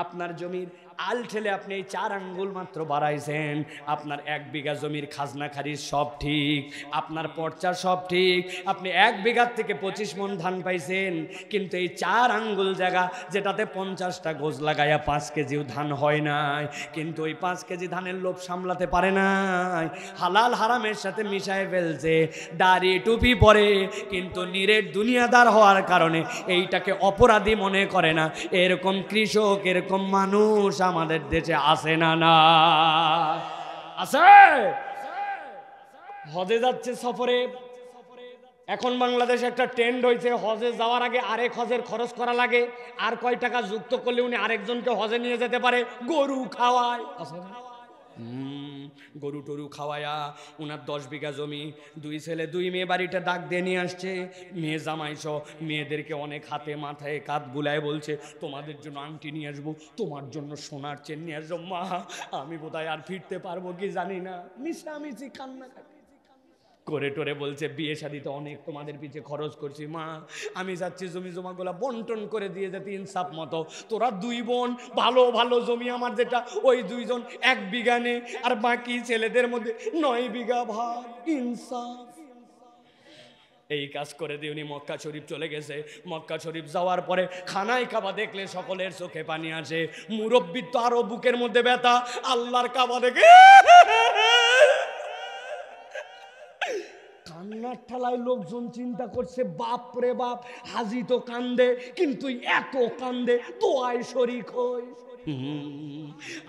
আপনার জমির আল ঠেলে আপনি এই 4 আঙ্গুল মাত্র বাড়াইছেন, আপনার 1 বিঘা জমির খাজনা খারিজ সব ঠিক, আপনার পর্চা সব ঠিক, আপনি 1 বিঘার থেকে 25 মণ ধান পাইছেন, কিন্তু এই 4 আঙ্গুল জায়গা যেটাতে 50টা গোজ লাগাইয়া 5 কেজিও ধান হয় নাই, কিন্তু ওই 5 কেজি ধানের লোভ সামলাতে পারে নাই, হালাল হারামের সাথে মিশায় ফেলছে, দাড়ি টুপি পরে, কিন্তু নিরেট দুনিয়াদার হওয়ার কারণে এইটাকে অপরাধী মনে করে না। এরকম কৃষক, এরকম মানুষ আমাদের দেশে আছে না? না আছে। হজে যাচ্ছে সফরে, এখন বাংলাদেশে একটা ট্রেন্ড হয়েছে, হজে যাওয়ার আগে আরেক হজের খরচ করা লাগে, আর কয় টাকা যুক্ত করলে উনি আরেকজনকে হজে নিয়ে যেতে পারে, গরু খাওয়ায়। গরু টরু খাওয়ায়া উনার 10 বিঘা জমি, 2 ছেলে 2 মেয়ে বাড়িটা ডাক দিয়ে নিয়ে আসছে, মেয়ে জামাইসহ মেয়েদেরকে অনেক হাতে মাথায় কাঁধ বুলায় বলছে তোমাদের জন্য আংটি নিয়ে আসবো, তোমার জন্য সোনার চেন নিয়ে আসবো। মা আমি বোধহয় আর ফিরতে পারবো কি জানি না, মিশামিশি কান্না করে টোরে বলছে বিয়ে শাদিতে অনেক তোমাদের পিছে খরচ করছি মা, আমি যাচ্ছি জমি জমাগুলা বন্টন করে দিয়ে যেতে ইনসাফ মতো, তোরা 2 বোন, ভালো ভালো জমি আমার যেটা, ওই 2 জন 1 বিঘা নে, আর বাকি ছেলেদের মধ্যে 9 বিঘা ভাগ, ইনসাফ। এই কাজ করে দিয়ে উনি মক্কা শরীফ চলে গেছে। মক্কা শরীফ যাওয়ার পরে খানায় কাবা দেখলে সকলের চোখে পানি আসে। মুরব্বির তো আরো বুকের মধ্যে ব্যথা, আল্লাহর কাবা দেখে কান্নার ঠালায় লোকজন চিন্তা করছে বাপ রে বাপ, হাজি তো কান্দে কিন্তু এত কান্দে দোয়ায় শরীক হয়।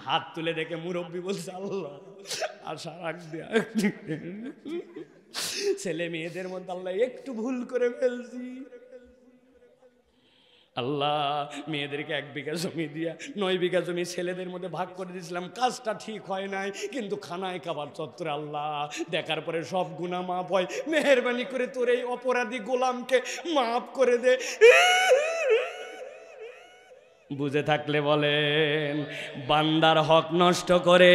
হাত তুলে দেখে মুরব্বি বলছে আল্লাহ আশা রাখ দিয়া, ছেলে মেয়েদের মধ্যে আল্লাহ একটু ভুল করে ফেলছি, আল্লাহ মেয়েদেরকে 1 বিঘা জমি দিয়া 9 বিঘা জমি ছেলেদের মধ্যে ভাগ করে দিয়েছিলাম, কাজটা ঠিক হয় নাই, কিন্তু খানায় কাবার চত্বরে আল্লাহ দেখার পরে সব গুনাহ মাফ হয়, মেহেরবানি করে তোর এই অপরাধী গোলামকে মাফ করে দে। বুঝে থাকলে বলেন, বান্দার হক নষ্ট করে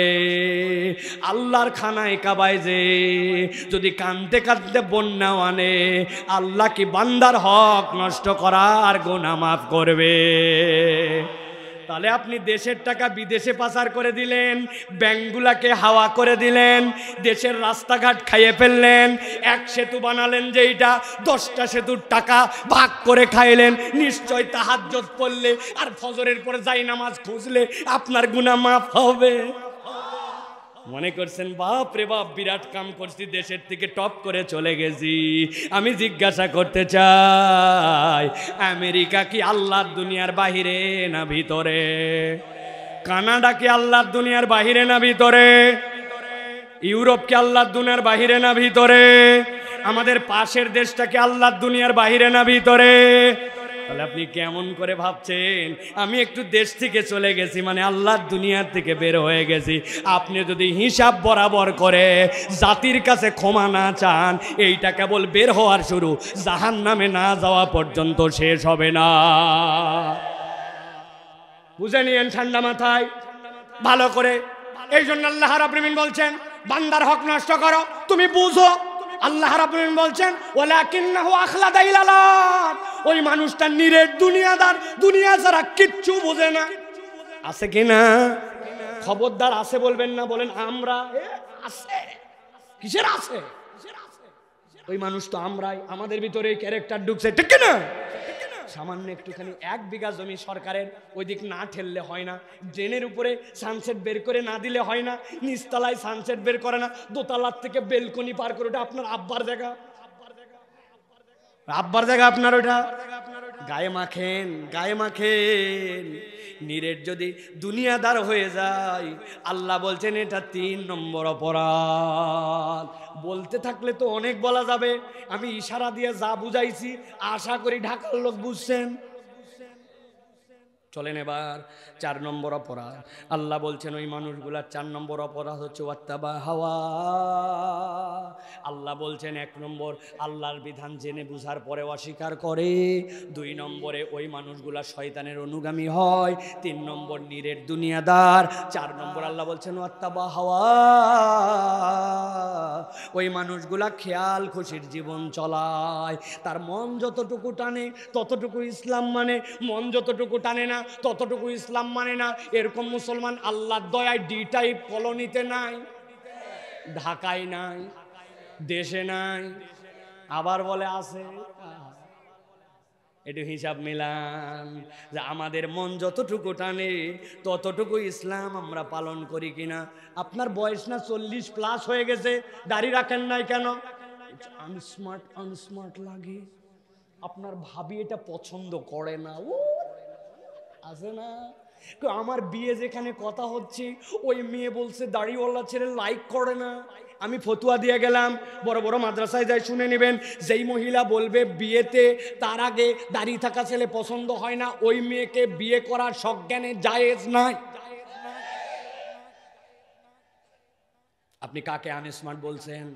আল্লাহর খানায় কাবায় যে যদি কাঁদতে কাঁদতে বন্যা আনে, আল্লাহ কি বান্দার হক নষ্ট করার গুনাহ মাফ করবে? তাহলে আপনি দেশের টাকা বিদেশে পাচার করে দিলেন, ব্যাংকগুলাকে হাওয়া করে দিলেন, দেশের রাস্তাঘাট খাইয়ে ফেললেন, 1 সেতু বানালেন যেইটা 10টা সেতুর টাকা ভাগ করে খাইলেন। নিশ্চয় তাহাজ্জুদ পড়লে আর ফজরের পরে যাই নামাজ খুঁজলে আপনার গুনাহ মাফ হবে। মনে করছেন বাপ রে বাপ বিরাট কাম করছি, দেশের থেকে টপ করে চলে গেছি। আমি জিজ্ঞাসা করতে চাই, আমেরিকা কি আল্লাহর দুনিয়ার বাহিরে না ভিতরে? কানাডা কি আল্লাহর দুনিয়ার বাহিরে না ভিতরে? ইউরোপ কি আল্লাহর দুনিয়ার বাহিরে না ভিতরে? আমাদের পাশের দেশটা কি আল্লাহর দুনিয়ার বাহিরে না ভিতরে? তাহলে আপনি কেমন করে ভাবছেন আমি একটু দেশ থেকে চলে গেছি মানে আল্লাহর দুনিয়ার থেকে বের হয়ে গেছি? আপনি যদি হিসাব বরাবর করে জাতির কাছে ক্ষমা না চান, এইটা কেবল বের হওয়ার শুরু, জাহান্নামে না যাওয়া পর্যন্ত শেষ হবে না। বুঝে নিয়েন ঠান্ডা মাথায় ভালো করে। এই জন্য আল্লাহ রাব্বুল আলামিন বলছেন বান্দার হক নষ্ট করো, তুমি বুঝো। আল্লাহ রাব্বুল আলামিন বলছেন ওয়ালাকিন্নাহু আখলাদা ইলাল্লাহ, ওই মানুষটা নিরেট দুনিয়াদার, দুনিয়া ছাড়া কিচ্ছু বোঝে না। আছে কিনা? খবরদার আছে বলবেন না, বলেন আমরা। আছে কিসের আছে? ওই মানুষ তো আমরাই, আমাদের ভিতরে ক্যারেক্টার ঢুকছে, ঠিক কিনা? সামান্য একটুখানি 1 বিঘা জমি সরকারের ওই দিক না ঠেললে হয় না, ড্রেনের উপরে সানসেট বের করে না দিলে হয় না, নিচতলায় সানসেট বের করে না, দোতলার থেকে বেলকনি পার করে, ওটা আপনার আব্বার জায়গা, আব্বার জায়গা আপনার, ওটা গায়ে মাখেন, গায়ে মাখেন। নিরেট যদি দুনিয়াদার হয়ে যায়, আল্লাহ বলছেন এটা 3 নম্বর অপরাধ। বলতে থাকলে তো অনেক বলা যাবে, আমি ইশারা দিয়ে যা বুঝাইছি আশা করি ঢাকার লোক বুঝছেন। চলেন এবার 4 নম্বর অপরাধ। আল্লাহ বলছেন ওই মানুষগুলার 4 নম্বর অপরাধ হচ্ছে ওয়াত্তাবা হাওয়া। আল্লাহ বলছেন 1 নম্বর আল্লাহর বিধান জেনে বুঝার পরে অস্বীকার করে, 2 নম্বরে ওই মানুষগুলা শয়তানের অনুগামী হয়, 3 নম্বর নিরেট দুনিয়াদার, 4 নম্বর আল্লাহ বলছেন ওয়াত্তাবা হাওয়া, ওই মানুষগুলা খেয়াল খুশির জীবন চলায়, তার মন যতটুকু টানে ততটুকু ইসলাম মানে, মন যতটুকু টানে না ততটুকু ইসলাম মানে না। এরকম মুসলমান আল্লাহর দয়ায় ডি টাইপ কলোনিতে নাই, ঢাকায় নাই, দেশে নাই, আবার বলে আছে। একটু হিসাব মিলান যে আমাদের মন যতটুকু টানে ততটুকু ইসলাম আমরা পালন করি কিনা। আপনার বয়স না 40+ হয়ে গেছে, দাড়ি রাখেন নাই কেন? আনস্মার্ট আনস্মার্ট লাগে, আপনার ভাবি এটা পছন্দ করে না। ও আছে না, আমার বিয়ে যেখানে কথা হচ্ছে ওই মেয়ে বলছে দাড়িওয়ালা ছেলে লাইক করে না। আমি ফতুয়া দিয়ে গেলাম, বড় বড় মাদ্রাসায় যাই শুনে নেবেন, যেই মহিলা বলবে বিয়েতে তার আগে দাড়ি থাকা ছেলে পছন্দ হয় না, ওই মেয়েকে বিয়ে করার সজ্ঞানে জায়েজ নাই। আপনি কাকে আনস্মার্ট বলছেন?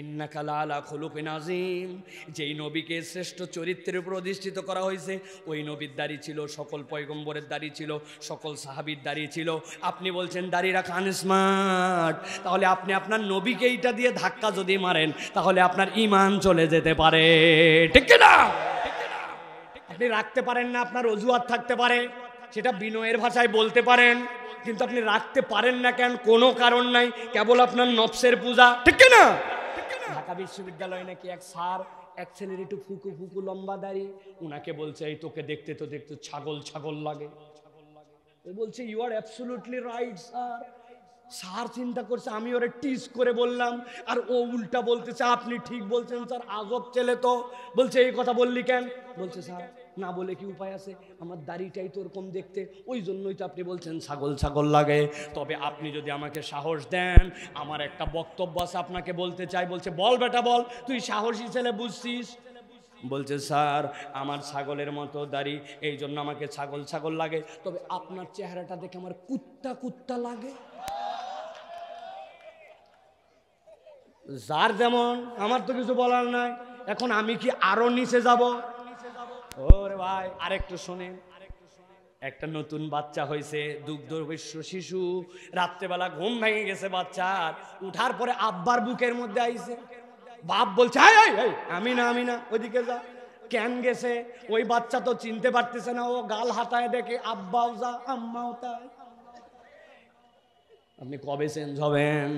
ইন্নাকা লাআলা খুলুকিন আযীম, যেই নবীকে শ্রেষ্ঠ চরিত্রের উপর অধিষ্ঠিত করা হয়েছে ওই নবীর দাড়ি ছিল, সকল পয়গম্বরের দাড়ি ছিল, সকল সাহাবীর দাড়ি ছিল। আপনি বলছেন দাড়ি রাখা আনস্মার্ট, তাহলে আপনি আপনার নবীকে এইটা দিয়ে ধাক্কা যদি মারেন তাহলে আপনার ঈমান চলে যেতে পারে, ঠিক না? আপনি রাখতে পারেন না, আপনার অজুহাত থাকতে পারে, সেটা বিনয়ের ভাষায় বলতে পারেন, কিন্তু আপনি রাখতে পারেন না কেন? কোনো কারণ নাই, কেবল আপনার নফসের পূজা, ঠিক না? ঢাকা বিশ্ববিদ্যালয়ে নাকি এক স্যার এক ছেলের একটু ফুকু ফুকু লম্বা দাড়ি, উনাকে বলছে এই তোকে দেখতে তো দেখতে ছাগল ছাগল লাগে। ও বলছে you are absolutely right sir. Sir চিন্তা করছে আমি ওরে টিজ করে বললাম, আর ও উল্টা বলতেছে আপনি ঠিক বলছেন স্যার, আজব ছেলে তো। বলছে এই কথা বললি কেন? বলছে স্যার না বলে কি উপায় আছে, আমার দাড়িটাই তো ওরকম দেখতে, ওই জন্যই তো আপনি বলছেন ছাগল ছাগল লাগে। তবে আপনি যদি আমাকে সাহস দেন, আমার একটা বক্তব্য আছে আপনাকে বলতে চাই। বলছে বল বেটা বল, তুই সাহসী ছেলে বুঝছিস। বলছে স্যার আমার ছাগলের মতো দাড়ি, এই জন্য আমাকে ছাগল ছাগল লাগে, তবে আপনার চেহারাটা দেখে আমার কুত্তা কুত্তা লাগে। যার যেমন, আমার তো কিছু বলার নাই। এখন আমি কি আরো নিচে যাব? ওরে ভাই আরেকটু শোনেন। একটা নতুন বাচ্চা হয়েছে, দুগ্ধবস্য শিশু, রাত্রেবেলা ঘুম ভেঙে গেছে বাচ্চার, উঠার পরে আব্বার বুকের মধ্যে আইছে। বাপ বলছে আমি না আমি না, ওইদিকে যা। কেন গেছে? ওই বাচ্চা তো চিনতে পারতেছে না, ও গাল হাতায় দেখে আব্বাও যা আম্মাও তাই। আপনি কবে চেঞ্জ হবেন?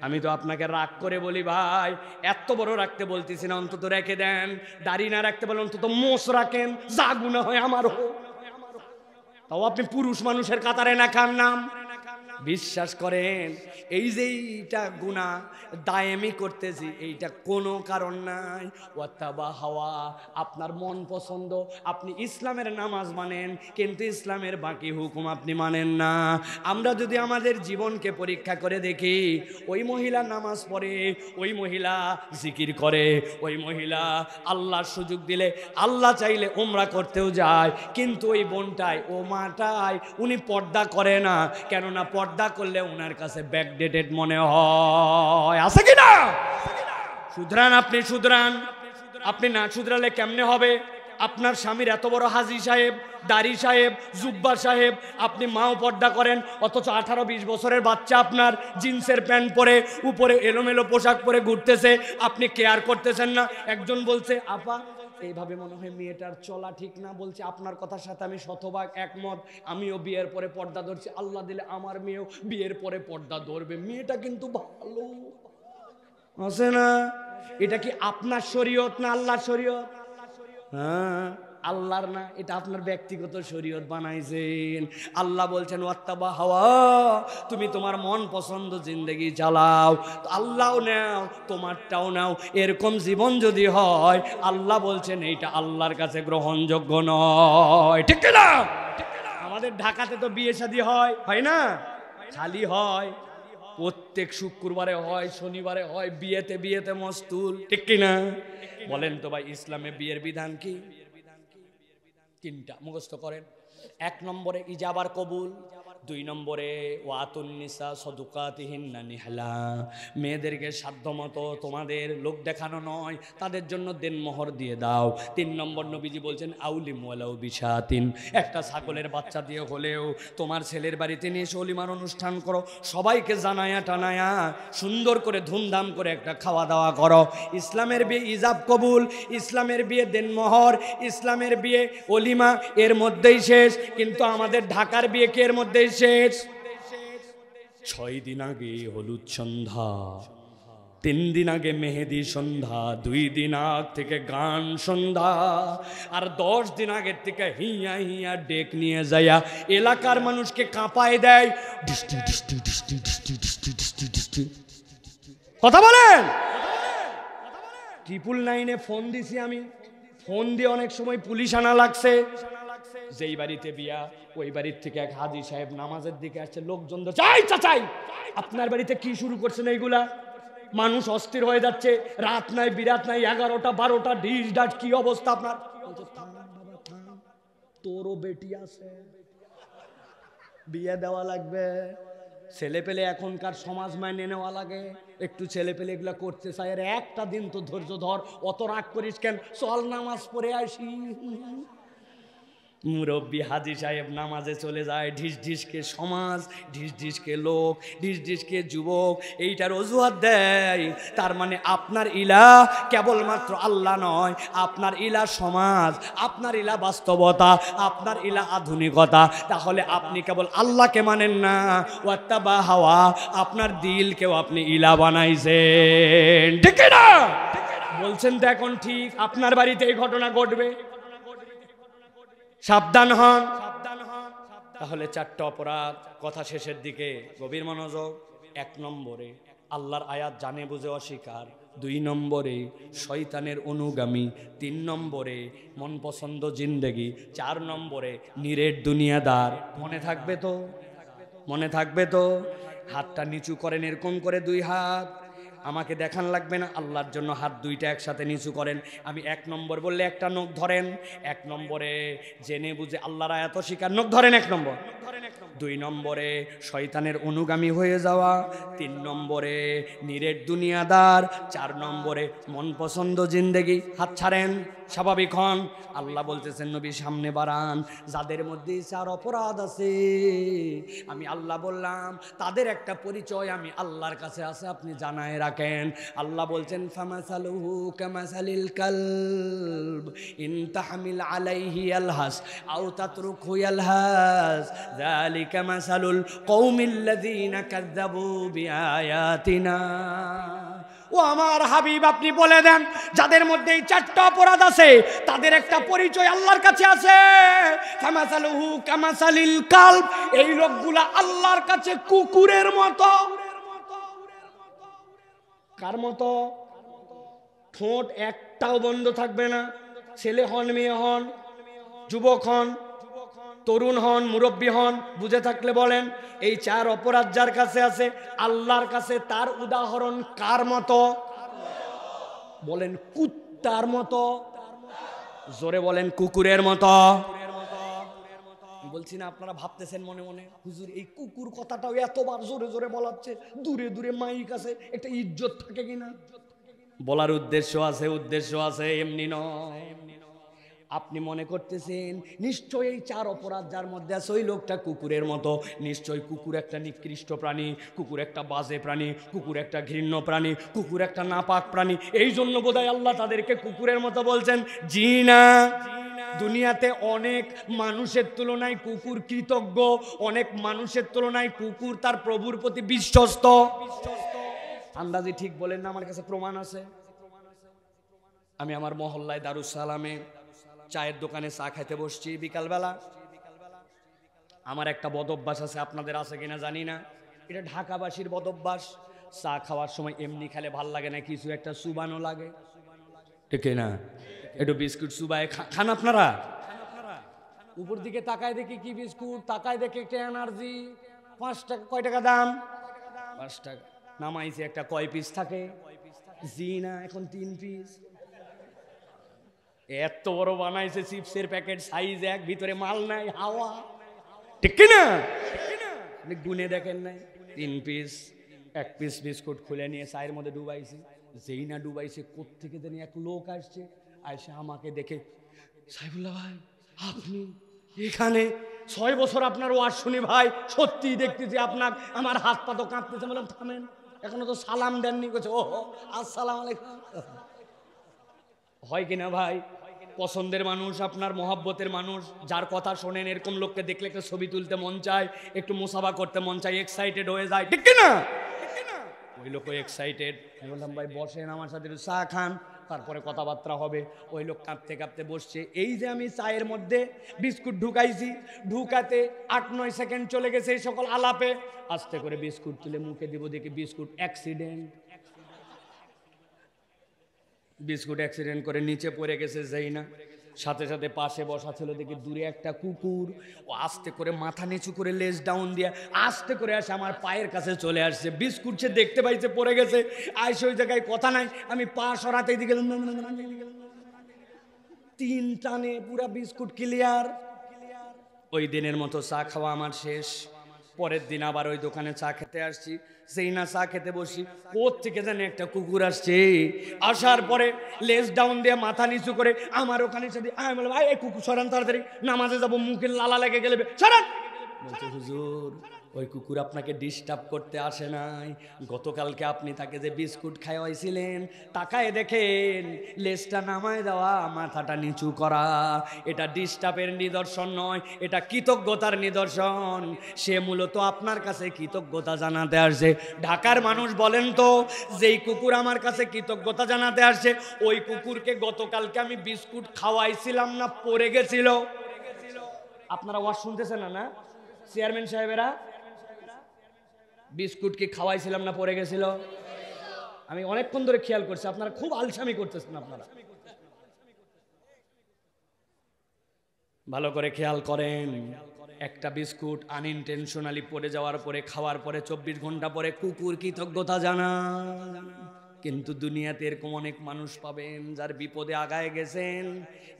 আমি তো আপনাকে রাগ করে বলি ভাই, এত বড় রাখতে বলতেছি না, অন্তত রেখে দেন। দাড়ি না রাখতে বলে অন্তত মোষ রাখেন, যা গুনাহ হয় আমার হোক। তাও আপনি পুরুষ মানুষের কাতারে না খান নাম। বিশ্বাস করেন এই যে এইটা গুনাহ দায়েমি করতেছি, এইটা কোনো কারণ নাই। ওয়াত্তাবা হাওয়া, আপনার মন পছন্দ। আপনি ইসলামের নামাজ মানেন, কিন্তু ইসলামের বাকি হুকুম আপনি মানেন না। আমরা যদি আমাদের জীবনকে পরীক্ষা করে দেখি, ওই মহিলা নামাজ পড়ে, ওই মহিলা জিকির করে, ওই মহিলা আল্লাহর সুযোগ দিলে, আল্লাহ চাইলে উমরা করতেও যায়, কিন্তু ওই বোনটাই, ও মাটাই উনি পর্দা করে না। কেননা পর্দা করলে ওনার কাছে ব্যাকডেটেড মনে হয়। আছে কিনা? সুধরান, আপনি সুধরান। আপনি না সুধরালে কেমনে হবে? আপনার স্বামীর এত বড় হাজী সাহেব, দাড়ি সাহেব, জুব্বা সাহেব, আপনি মাও পর্দা করেন, অথচ 18-20 বছরের বাচ্চা আপনার জিন্সের প্যান্ট পরে উপরে এলোমেলো পোশাক পরে ঘুরতেছে, আপনি কেয়ার করতেছেন না। একজন বলছে আপা এইভাবে মনে হয় মেয়েটার চলা ঠিক না। বলছে আপনার কথার সাথে আমি শতভাগ একমত, আমিও বিয়ের পরে পর্দা ধরছি, আল্লাহ দিলে আমার মেয়েও বিয়ের পরে পর্দা ধরবে। মেয়েটা কিন্তু ভালো আছে না? এটা কি আপনার শরীয়ত না আল্লাহর শরীয়ত? হ্যাঁ আল্লাহর না, এটা আপনার ব্যক্তিগত শরীয়ত বানাইছেন। আল্লাহ বলছেন ওয়াত্তাবা হাওয়া, তুমি তোমার মন পছন্দ জিন্দেগি চালাও, আল্লাহও নাও তোমারটাও নাও। এরকম জীবন যদি হয়, আল্লাহ বলছেন এইটা আল্লাহর কাছে গ্রহণযোগ্য নয়। ঠিক না? আমাদের ঢাকাতে তো বিয়ে শাদী হয় না? খালি হয় প্রত্যেক শুক্রবারে হয়, শনিবারে হয়, বিয়েতে বিয়েতে মস্তুল। ঠিক কিনা বলেন তো ভাই, ইসলামে বিয়ের বিধান কি? 3টা মুখস্থ করেন। 1 নম্বরে ইজাবার কবুল, 2 নম্বরে ওয়াতুন নিসা সদুকাতিহিন্না নিহলা, মেয়েদেরকে সাধ্যমতো তোমাদের লোক দেখানো নয়, তাদের জন্য দেনমোহর দিয়ে দাও। 3 নম্বর নবীজি বলছেন আউলিম ওয়ালাউ বিশাতিন, একটা ছাগলের বাচ্চা দিয়ে হলেও তোমার ছেলের বাড়িতে নিয়ে এসে ওলিমার অনুষ্ঠান করো, সবাইকে জানায়া টানায়া সুন্দর করে ধুমধাম করে একটা খাওয়া দাওয়া করো। ইসলামের বিয়ে ইজাব কবুল, ইসলামের বিয়ে দেনমোহর, ইসলামের বিয়ে অলিমা এর মধ্যেই শেষ। কিন্তু আমাদের ঢাকার বিয়ে কি এর মধ্যেই শেষ? 6 দিন আগে হলুদ সন্ধ্যা, 3 দিন আগে মেহেদি সন্ধ্যা, 2 দিন আগ থেকে গান সন্ধ্যা, আর 10 দিন আগের থেকে হিয়া হিয়া ডেক নিয়ে যাইয়া এলাকার মানুষকে কাঁপায় দেয়। কথা বলেন। 999 ফোন দিছি আমি, ফোন দিয়ে অনেক সময় পুলিশ আনা লাগছে। যেই বাড়িতে বিয়া, ওই বাড়ির থেকে এক হাজী সাহেব নামাজের দিকে আসছে, লোকজন তো চাই চাচাই আপনার বাড়িতে কি শুরু করছেন এইগুলা? মানুষ অস্থির হয়ে যাচ্ছে, রাত নাই বিরাত নাই, 11টা 12টা ঢিস ডাট, কি অবস্থা আপনার? তোরও বেটি আছে, বিয়ে দেওয়া লাগবে। ছেলে পেলে এখনকার সমাজ মাইনে নেওয়া লাগে, একটু ছেলে পেলে এগুলা করতে চাই। আর একটা দিন তো ধৈর্য ধর, অত রাগ করিস কেন, চল নামাজ পড়ে আসি। মুরব্বী হাজী সাহেব নামাজে চলে যায়, ঢিস ঢিসকে সমাজ, ঢিস ঢিসকে লোক, ঢিস ঢিসকে যুবক এইটার অজুহাত দেয়। তার মানে আপনার ইলা কেবলমাত্র আল্লাহ নয়, আপনার ইলা সমাজ, আপনার ইলা বাস্তবতা, আপনার ইলা আধুনিকতা। তাহলে আপনি কেবল আল্লাহকে মানেন না, ওয়াত্তাবা হাওয়া, আপনার দিলকেও আপনি ইলা বানাইছেন। ঠিক না? বলছেন তো এখন ঠিক আপনার বাড়িতে এই ঘটনা ঘটবে, সাবধান হন। তাহলে 4টা অপরাধ, কথা শেষের দিকে, গভীর মনোযোগ। 1 নম্বরে আল্লাহর আয়াত জানে বুঝে অস্বীকার, 2 নম্বরে শয়তানের অনুগামী, 3 নম্বরে মন পছন্দ জিন্দেগি, 4 নম্বরে নিরেট দুনিয়াদার। মনে থাকবে তো? মনে থাকবে তো? হাতটা নিচু করেন এরকম করে, 2 হাত। আমাকে দেখান লাগবে না, আল্লাহর জন্য হাত 2টা একসাথে নিচু করেন। আমি 1 নম্বর বললে একটা নখ ধরেন। 1 নম্বরে জেনে বুঝে আল্লাহর আয়াত অস্বীকার, নখ ধরেন 1 নম্বর। 2 নম্বরে শয়তানের অনুগামী হয়ে যাওয়া, 3 নম্বরে নিরেট দুনিয়াদার, 4 নম্বরে মন পছন্দ জিন্দেগি। হাত ছাড়েন, স্বাভাবিক হন। আল্লাহ বলতেছেন নবী সামনে বাড়ান। যাদের মধ্যে 4 অপরাধ আছে, আমি আল্লাহ বললাম তাদের একটা পরিচয় আমি আল্লাহর কাছে আছে, আপনি জানায় রাখেন। আল্লাহ বলছেন ফামাসালুহু কামাসালিল কালব ইন তাহমিল আলাইহি ইয়ালহাস আও তাতরুকহু ইয়ালহাস যালিকা মাসালুল কওমিল্লাযীনা কাযযাবু বিআয়াতিনা। ও আমার হাবিব, আপনি বলে দেন যাদের মধ্যে এই 4টা অপরাধ আছে তাদের একটা পরিচয় আল্লাহর কাছে আছে। কামাসালুহু কামাসালিল কালব, এই লোকগুলা আল্লাহর কাছে কুকুরের মতো। কার মতো? ঠোঁট একটাও বন্ধ থাকবে না, ছেলে হন মেয়ে হন, যুবক হন, তরুণ হন, মুরব্বী হন, বুঝে থাকলে বলেন। এই 4 অপরাধ যার কাছে আছে আল্লাহর কাছে তার উদাহরণ কার মতো? বলেন কুত্তার মতো। জোরে বলেন কুকুরের মতো। বলছি না, আপনারা ভাবতেছেন মনে মনে, হুজুর এই কুকুর কথাটাও এতবার জোরে জোরে বলাচ্ছে, দূরে দূরে মাইক আছে, একটা ইজ্জত থাকে কিনা? বলার উদ্দেশ্য আছে, উদ্দেশ্য আছে, এমনি নয়। আপনি মনে করতেছেন নিশ্চয়ই এই 4 অপরাধ যার মধ্যে আছে ওই লোকটা কুকুরের মতো। নিশ্চয়ই কুকুর একটা নিকৃষ্ট প্রাণী, কুকুর একটা বাজে প্রাণী, কুকুর একটা ঘৃণ্য প্রাণী, কুকুর একটা নাপাক প্রাণী, এই জন্য বোধহয় আল্লাহ তাদেরকে কুকুরের মতো বলছেন। জি না, দুনিয়াতে অনেক মানুষের তুলনায় কুকুর কৃতজ্ঞ, অনেক মানুষের তুলনায় কুকুর তার প্রভুর প্রতি বিশ্বস্ত। আন্দাজি ঠিক বলেন না? আমার কাছে প্রমাণ আছে। আমি আমার মহল্লায় দারুস সালামে চায়ের দোকানে চা খাইতে বসছি বিকালবেলা। আমার একটা বদ অভ্যাস আছে, আপনাদের আছে কিনা জানি না, এটা ঢাকাবাসীর বদ অভ্যাস। চা খাওয়ার সময় এমনি খেলে ভাল লাগে না, কিছু একটা চুবানো লাগে, ঠিক না? একটু বিস্কুট চুবায় খান আপনারা। উপর দিকে তাকায় দেখি কি বিস্কুট, তাকায় দেখে একটা এনার্জি, 5 টাকা। কয় টাকা দাম? 5 টাকা। নামাইছে একটা, কয় পিস থাকে? জি না, এখন 3 পিস। এত বড় বানাইছে চিপসের প্যাকেট, সাইজ 1, ভিতরে মাল নাই, হাওয়া, ঠিক না? গুনে দেখেন নাই? 3 পিস। 1 পিস বিস্কুট খুলে নিয়ে চায়ের মধ্যে ডুবাইছি। যেই না ডুবাইছে কোত্থেকে জানি এক লোক আসছে, আইসে আমাকে দেখে, সাইফুল্লাহ ভাই আপনি এখানে? 6 বছর আপনার ওয়াজ শুনি ভাই, সত্যি দেখতেছি আপনার। আমার হাত পা তো কাঁপতেছে। বললাম থামেন, এখনো তো সালাম দেননি। করছে ও আসসালাম আলাইকুম। হয় কিনা ভাই? পছন্দের মানুষ, আপনার মহব্বতের মানুষ, যার কথা শোনেন, এরকম লোককে দেখলে একটা ছবি তুলতে মন চায়, একটু মুসাফা করতে মন চায়, এক্সাইটেড হয়ে যায়, ঠিক না? ওই লোক এক্সাইটেড। আমি বললাম ভাই বসেন, আমার সাথে একটু চা খান, তারপরে কথাবার্তা হবে। ওই লোক কাঁপতে কাঁপতে বসছে। এই যে আমি চায়ের মধ্যে বিস্কুট ঢুকাইছি, ঢুকাতে 8-9 সেকেন্ড চলে গেছে এই সকল আলাপে। আস্তে করে বিস্কুট তুলে মুখে দিব, দেখি বিস্কুট অ্যাক্সিডেন্ট। বিস্কুট অ্যাক্সিডেন্ট করে নিচে পড়ে গেছে। যেই না সাথে সাথে পাশে বসা ছিল দেখি দূরে একটা কুকুর, ও আস্তে করে মাথা নিচু করে লেজ ডাউন দিয়ে আস্তে করে আসে আমার পায়ের কাছে চলে আসছে। বিস্কুট সে দেখতে পাইছে পড়ে গেছে, আইসে ওই জায়গায় কথা নাই, আমি পা সরাতে দিকে 3 টানে পুরা বিস্কুট ক্লিয়ার। ওই দিনের মতো চা খাওয়া আমার শেষ। পরের দিন আবার ওই দোকানে চা খেতে আসছি। সেই না চা খেতে বসি, কোথ থেকে জানি একটা কুকুর আসছে। আসার পরে লেজ ডাউন দিয়ে মাথা নিচু করে আমার ওখানে সাথে আমি বললাম ভাই এই কুকুর সরান তাড়াতাড়ি, নামাজে যাবো, মুখের লালা লেগে গেলে সরান। বলছে হুজুর ওই কুকুর আপনাকে ডিস্টার্ব করতে আসে নাই। গতকালকে আপনি তাকে যে বিস্কুট খাওয়াইছিলেন, তাকায় দেখেন লেজটা নামায় দেওয়া, মাথাটা নিচু করা। এটা ডিস্টার্বের নিদর্শন নয়, এটা কৃতজ্ঞতার নিদর্শন। সে মূলত আপনার কাছে কৃতজ্ঞতা জানাতে আসছে। ঢাকার মানুষ বলেন তো, যেই কুকুর আমার কাছে কৃতজ্ঞতা জানাতে আসছে, ওই কুকুরকে গতকালকে আমি বিস্কুট খাওয়াইছিলাম না পড়ে গেছিল? আপনারা ওয়াজ শুনতেছেন না? না চেয়ারম্যান সাহেবেরা, বিস্কুট কি খাওয়াইছিলাম না পড়ে গেছিল? আমি অনেকক্ষণ ধরে খেয়াল করছি, আপনারা খুব আলসামি করতেছেন। আপনারা ভালো করে খেয়াল করেন, একটা বিস্কুট আনইনটেনশনালি পড়ে যাওয়ার পরে, খাওয়ার পরে 24 ঘন্টা পরে কুকুর কৃতজ্ঞতা জানান। কিন্তু দুনিয়াতে এরকম অনেক মানুষ পাবেন যার বিপদে আগায় গেছেন,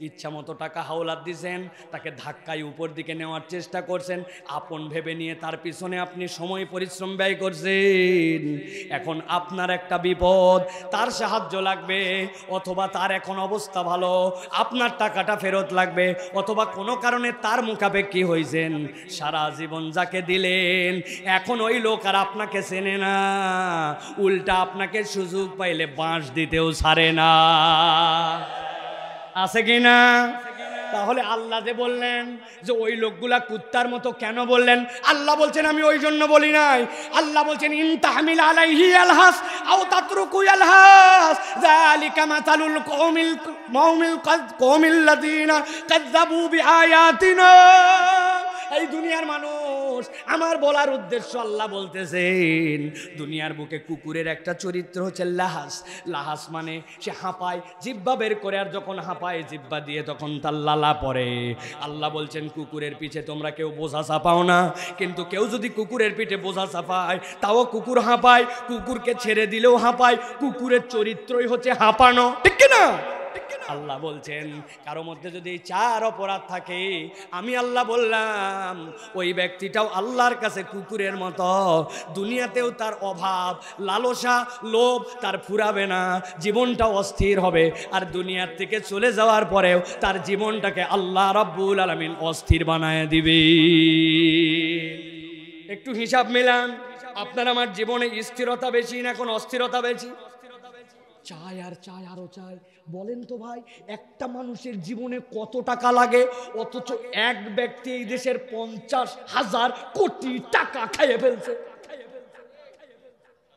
ইচ্ছা মতো টাকা হাওলাত দিছেন, তাকে ধাক্কায় উপর দিকে নেওয়ার চেষ্টা করছেন, আপন ভেবে নিয়ে তার পিছনে আপনি সময় পরিশ্রম ব্যয় করছেন। এখন আপনার একটা বিপদ, তার সাহায্য লাগবে, অথবা তার এখন অবস্থা ভালো, আপনার টাকাটা ফেরত লাগবে, অথবা কোনো কারণে তার মুখাপেক্ষী হয়েছেন, সারা জীবন যাকে দিলেন এখন ওই লোক আর আপনাকে চেনে না, উল্টা আপনাকে সুযোগ পাইলে বাঁশ দিতেও ছাড়ে না। আছে কি না? তাহলে আল্লাহ যে বললেন যে ওই লোকগুলা কুত্তার মতো কেন বললেন? আল্লাহ বলছেন আমি ওই জন্য বলি নাই। আল্লাহ বলছেন ইন তাহমিল আলাইহি আলহাস আও তাতরুকু আলহাস যালিকা মাসালুল কওমিল লাযিনা কাযযাবু বিআয়াতিনা। এই দুনিয়ার মানুষ, আমার বলার উদ্দেশ্য, আল্লাহ বলতেছেন দুনিয়ার বুকে কুকুরের একটা চরিত্র হচ্ছে লাহাস। লাহাস মানে সে হাঁপায়, জিহ্বা বের করে, আর যখন হাঁপায় জিহ্বা দিয়ে তখন তার লালা পড়ে। আল্লাহ বলছেন কুকুরের পিঠে তোমরা কেউ বোঝা চাপাও না, কিন্তু কেউ যদি কুকুরের পিঠে বোঝা চাপায় তাও কুকুর হাঁপায়, কুকুরকে ছেড়ে দিলেও হাঁপায়। কুকুরের চরিত্রই হচ্ছে হাঁপানো, ঠিক না? আল্লাহ বলছেন কারো মধ্যে যদি এই 4 অপরাধ থাকে, আমি আল্লাহ বললাম ওই ব্যক্তিটাও আল্লাহর কাছে কুকুরের মতো। দুনিয়াতেও তার অভাব, লালসা, লোভ তার ফুরাবে না, জীবনটা অস্থির হবে, আর দুনিয়ার থেকে চলে যাওয়ার পরেও তার জীবনটাকে আল্লাহ রাব্বুল আলামিন অস্থির বানায় দিবে। একটু হিসাব মিলান, আপনার আমার জীবনে স্থিরতা বেশি না কোন অস্থিরতা বেশি? চাই আর চাই, আরো চাই। বলেন তো ভাই, একটা মানুষের জীবনে কত টাকা লাগে, অথচ এক ব্যক্তি এই দেশের 50,000 কোটি টাকা খাইয়ে ফেলছে।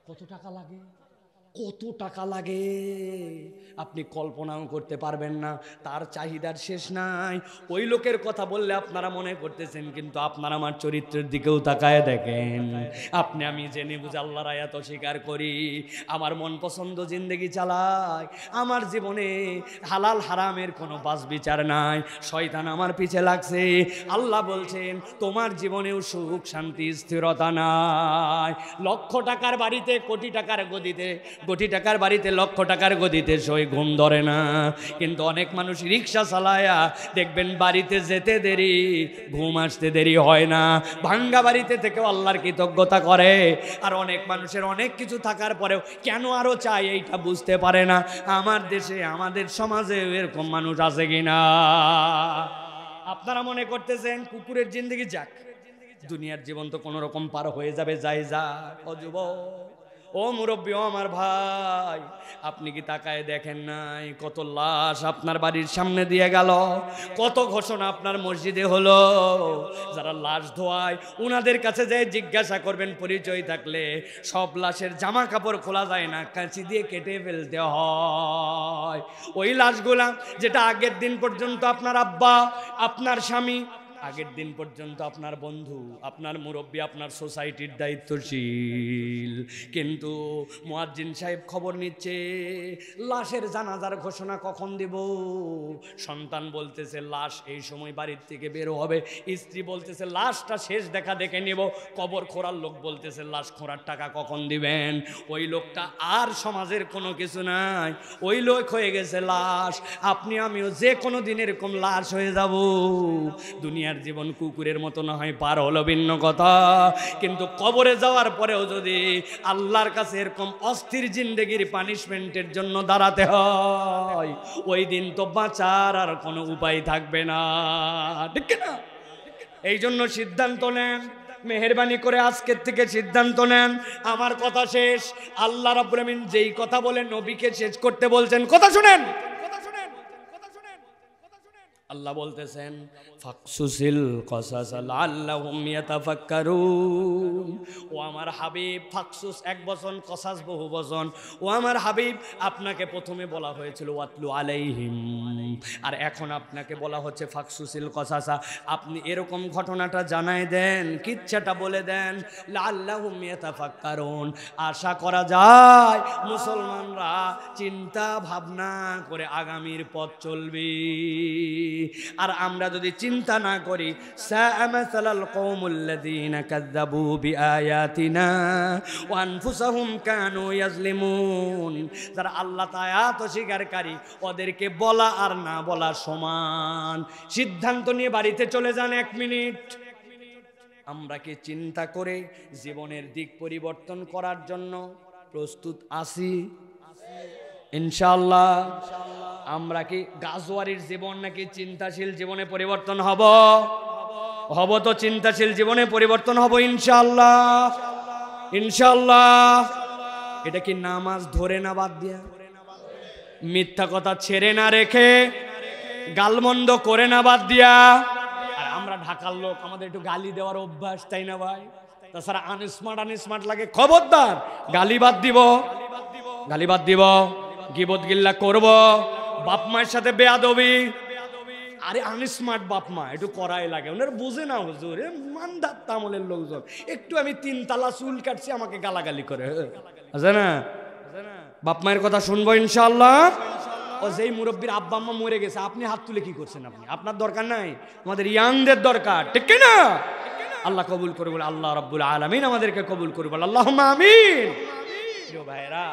কত টাকা লাগে? কত টাকা লাগে আপনি কল্পনাও করতে পারবেন না। তার চাহিদার শেষ নাই। ওই লোকের কথা বললে আপনারা মনে করতেছেন, কিন্তু আপনারা আমার চরিত্রের দিকেও তাকায় দেখেন। আপনি আমি জেনে বুঝে আল্লাহর আয়াত অস্বীকার করি, আমার মন পছন্দ জিন্দেগি চালাই, আমার জীবনে হালাল হারামের কোনো বাস বিচার নাই, শয়তান আমার পিছে লাগছে। আল্লাহ বলছেন তোমার জীবনেও সুখ শান্তি স্থিরতা নাই। লক্ষ টাকার বাড়িতে কোটি টাকার গদিতে, কোটি টাকার বাড়িতে লক্ষ টাকার গদিতে সই ঘুম ধরে না। কিন্তু অনেক মানুষ রিক্সা চালায়া দেখবেন বাড়িতে যেতে দেরি, ঘুম আসতে দেরি হয় না, ভাঙ্গা বাড়িতে থেকেও আল্লাহর কৃতজ্ঞতা করে। আর অনেক মানুষের অনেক কিছু থাকার পরেও কেন আরো চাই এইটা বুঝতে পারে না। আমার দেশে, আমাদের সমাজে এরকম মানুষ আছে কিনা? আপনারা মনে করতেছেন কুকুরের জিন্দগি যাক, দুনিয়ার জীবন তো কোনো রকম পার হয়ে যাবে, যাই যা। ও যুবক, ও মুরব্বী, ও আমার ভাই, আপনি কি তাকায় দেখেন নাই কত লাশ আপনার বাড়ির সামনে দিয়ে গেল, কত ঘোষণা আপনার মসজিদে হলো? যারা লাশ ধোয়ায় উনাদের কাছে যে জিজ্ঞাসা করবেন পরিচয় থাকলে, সব লাশের জামা কাপড় খোলা যায় না, কাঁচি দিয়ে কেটে ফেলতে হয়। ওই লাশগুলা যেটা আগের দিন পর্যন্ত আপনার আব্বা, আপনার স্বামী, আগের দিন পর্যন্ত আপনার বন্ধু, আপনার মুরব্বী, আপনার সোসাইটির দায়িত্বশীল, কিন্তু মুয়াজ্জিন সাহেব খবর নিচ্ছে লাশের জানাজার ঘোষণা কখন দেব। সন্তান বলতেছে লাশ এই সময় বাড়ির থেকে বের হবে, স্ত্রী বলতেছে লাশটা শেষ দেখা দেখে নেব, কবর খোঁড়ার লোক বলতেছে লাশ খোঁড়ার টাকা কখন দিবেন। ওই লোকটা আর সমাজের কোনো কিছু নাই, ওই লোক হয়ে গেছে লাশ। আপনি আমিও যে কোনো দিন এরকম লাশ হয়ে যাব। দুনিয়ার জীবন কুকুরের মতো না হয় পার হলো ভিন্ন কথা, কিন্তু কবরে যাওয়ার পরেও যদি আল্লাহর কাছে এরকম অস্থির জিন্দেগির পানিশমেন্টের জন্য দাঁড়াতে হয়, ওই দিন তো বাঁচার আর কোনো উপায় থাকবে না, ঠিক না? এই জন্য সিদ্ধান্ত নেন মেহেরবানি করে আজকের থেকে সিদ্ধান্ত নেন। আমার কথা শেষ। আল্লাহ রাব্বুল আমিন যেই কথা বলেন নবীকে শেষ করতে বলছেন, কথা শুনেন। আল্লাহ বলতেছেন ফাকসুসিল কসাস লাআল্লাহুম ইয়াতাফাক্কারুন। ও আমার হাবিব, ফাকসুস এক বচন, কসাস বহু বচন। ও আমার হাবিব, আপনাকে প্রথমে বলা হয়েছিল ওয়াতলু আলাইহিম, আর এখন আপনাকে বলা হচ্ছে ফাকসুসিল কসাসা। আপনি এরকম ঘটনাটা জানাই দেন, কিচ্ছাটা বলে দেন। লাআল্লাহুম ইয়াতাফাক্কারুন, আশা করা যায় মুসলমানরা চিন্তা ভাবনা করে আগামীর পথ চলবে। আর আমরা যদি চিন্তা না করি, সাআমাসালাল কওমুল্লাযীনা কাযযাবু বিআয়াতিনা ওয়া আনফুসাহুম কানু ইয়াজলিমুন। যারা আল্লাহর আয়াত অস্বীকারী, ওদেরকে বলা আর না বলা সমান। সিদ্ধান্ত নিয়ে বাড়িতে চলে যান 1 মিনিট। আমরা কি চিন্তা করে জীবনের দিক পরিবর্তন করার জন্য প্রস্তুত আছি? ইনশাআল্লাহ। আমরা কি গাজওয়ারির জীবন নাকি চিন্তাশীল জীবনে পরিবর্তন হব? হব তো, চিন্তাশীল জীবনে পরিবর্তন হব ইনশাআল্লাহ। ইনশাআল্লাহ। এটা কি নামাজ ধরে না বাদ দিয়া, মিথ্যা কথা ছেড়ে না রেখে, গালমন্দ করে না বাদ দিয়া। আর আমরা ঢাকার লোক, আমাদের একটু গালি দেওয়ার অভ্যাস, তাই না ভাই? তাছাড়া আনস্মার্ট লাগে, খবরদার গালি বাদ দিব, গালি বাদ দিব। গিবত গিল্লা করব, বাপ মায়ের সাথে বেয়াদবি। আরে আনস্মার্ট বাপ মা একটু করাই লাগে, ওনার বুঝে না হুজুর, মানদার তামলের লোকজন। একটু আমি 3 তালা চুল কাটছি, আমাকে গালাগালি করে, আছে না? বাপ মায়ের কথা শুনবো ইনশাআল্লাহ। ও যেই মুরব্বীর আব্বা আম্মা মরে গেছে, আপনি হাত তুলে কি করছেন? আপনি, আপনার দরকার নাই, আমাদের ইয়াংদের দরকার, ঠিক কি না? আল্লাহ কবুল করে বলে, আল্লাহ রাব্বুল আলামিন আমাদেরকে কবুল করে বলে, আল্লাহুম্মা আমিন। প্রিয় ভাইরা,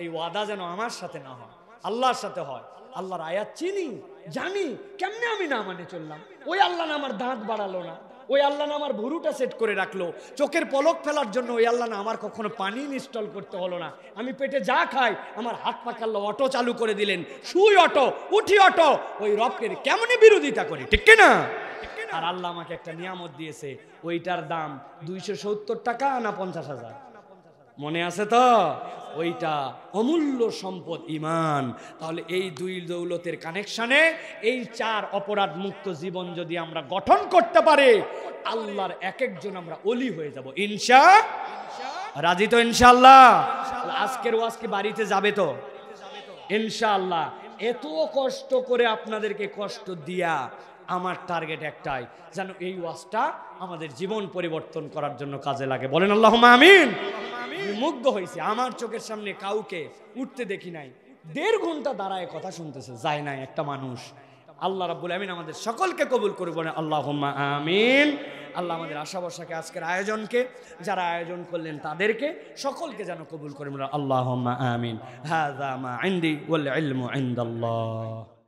এই ওয়াদা যেন আমার সাথে না হয়, আল্লাহর সাথে হয়। আল্লাহর আয়াত চিনি, জানি, কেমনে আমি না মানে চললাম? ওই আল্লাহ না আমার দাঁত বাড়ালো না, ওই আল্লাহ না আমার ভুরুটা সেট করে রাখলো, চোখের পলক ফেলার জন্য ওই আল্লাহ না আমার কখনো পানি ইনস্টল করতে হলো না, আমি পেটে যা খাই আমার হাত পাকাল্লো অটো চালু করে দিলেন, শুই অটো, উঠি অটো, ওই রবকে কেমনে বিরোধিতা করি, ঠিক না? আর আল্লাহ আমাকে একটা নিয়ামত দিয়েছে, ওইটার দাম 270 টাকা না 50,000, মনে আছে তো? ওইটা অমূল্য সম্পদ ঈমান। তাহলে এই 2 দৌলতের কানেকশনে এই 4 অপরাধ মুক্ত জীবন যদি আমরা গঠন করতে পারি, আল্লাহর এক একজন আমরা ওলি হয়ে যাব ইনশাআল্লাহ। রাজি তো ইনশাআল্লাহ? আজকের ওয়াজ কি বাড়িতে যাবে তো ইনশাআল্লাহ? এত কষ্ট করে আপনাদেরকে কষ্ট দিয়া আমার টার্গেট একটাই, যেন এই ওয়াজটা আমাদের জীবন পরিবর্তন করার জন্য কাজে লাগে। বলেন আল্লাহুম্মা আমিন। মুগ্ধ হয়েছে, আমার চোখের সামনে কাউকে উঠতে দেখি নাই, 1.5 ঘন্টা দাঁড়ায় কথা শুনতেছে, যায় নাই একটা মানুষ। আল্লাহ রাব্বুল আমিন আমাদের সকলকে কবুল করে, বলেন আল্লাহুম্মা আমিন। আল্লাহ আমাদের আশা ভরসাকে, আজকের আয়োজনকে, যারা আয়োজন করলেন তাদেরকে সকলকে যেন কবুল করে, বলেন আল্লাহুম্মা আমিন। হাযা মা ইনদি ওয়াল ইলমু ইনদাল্লাহ।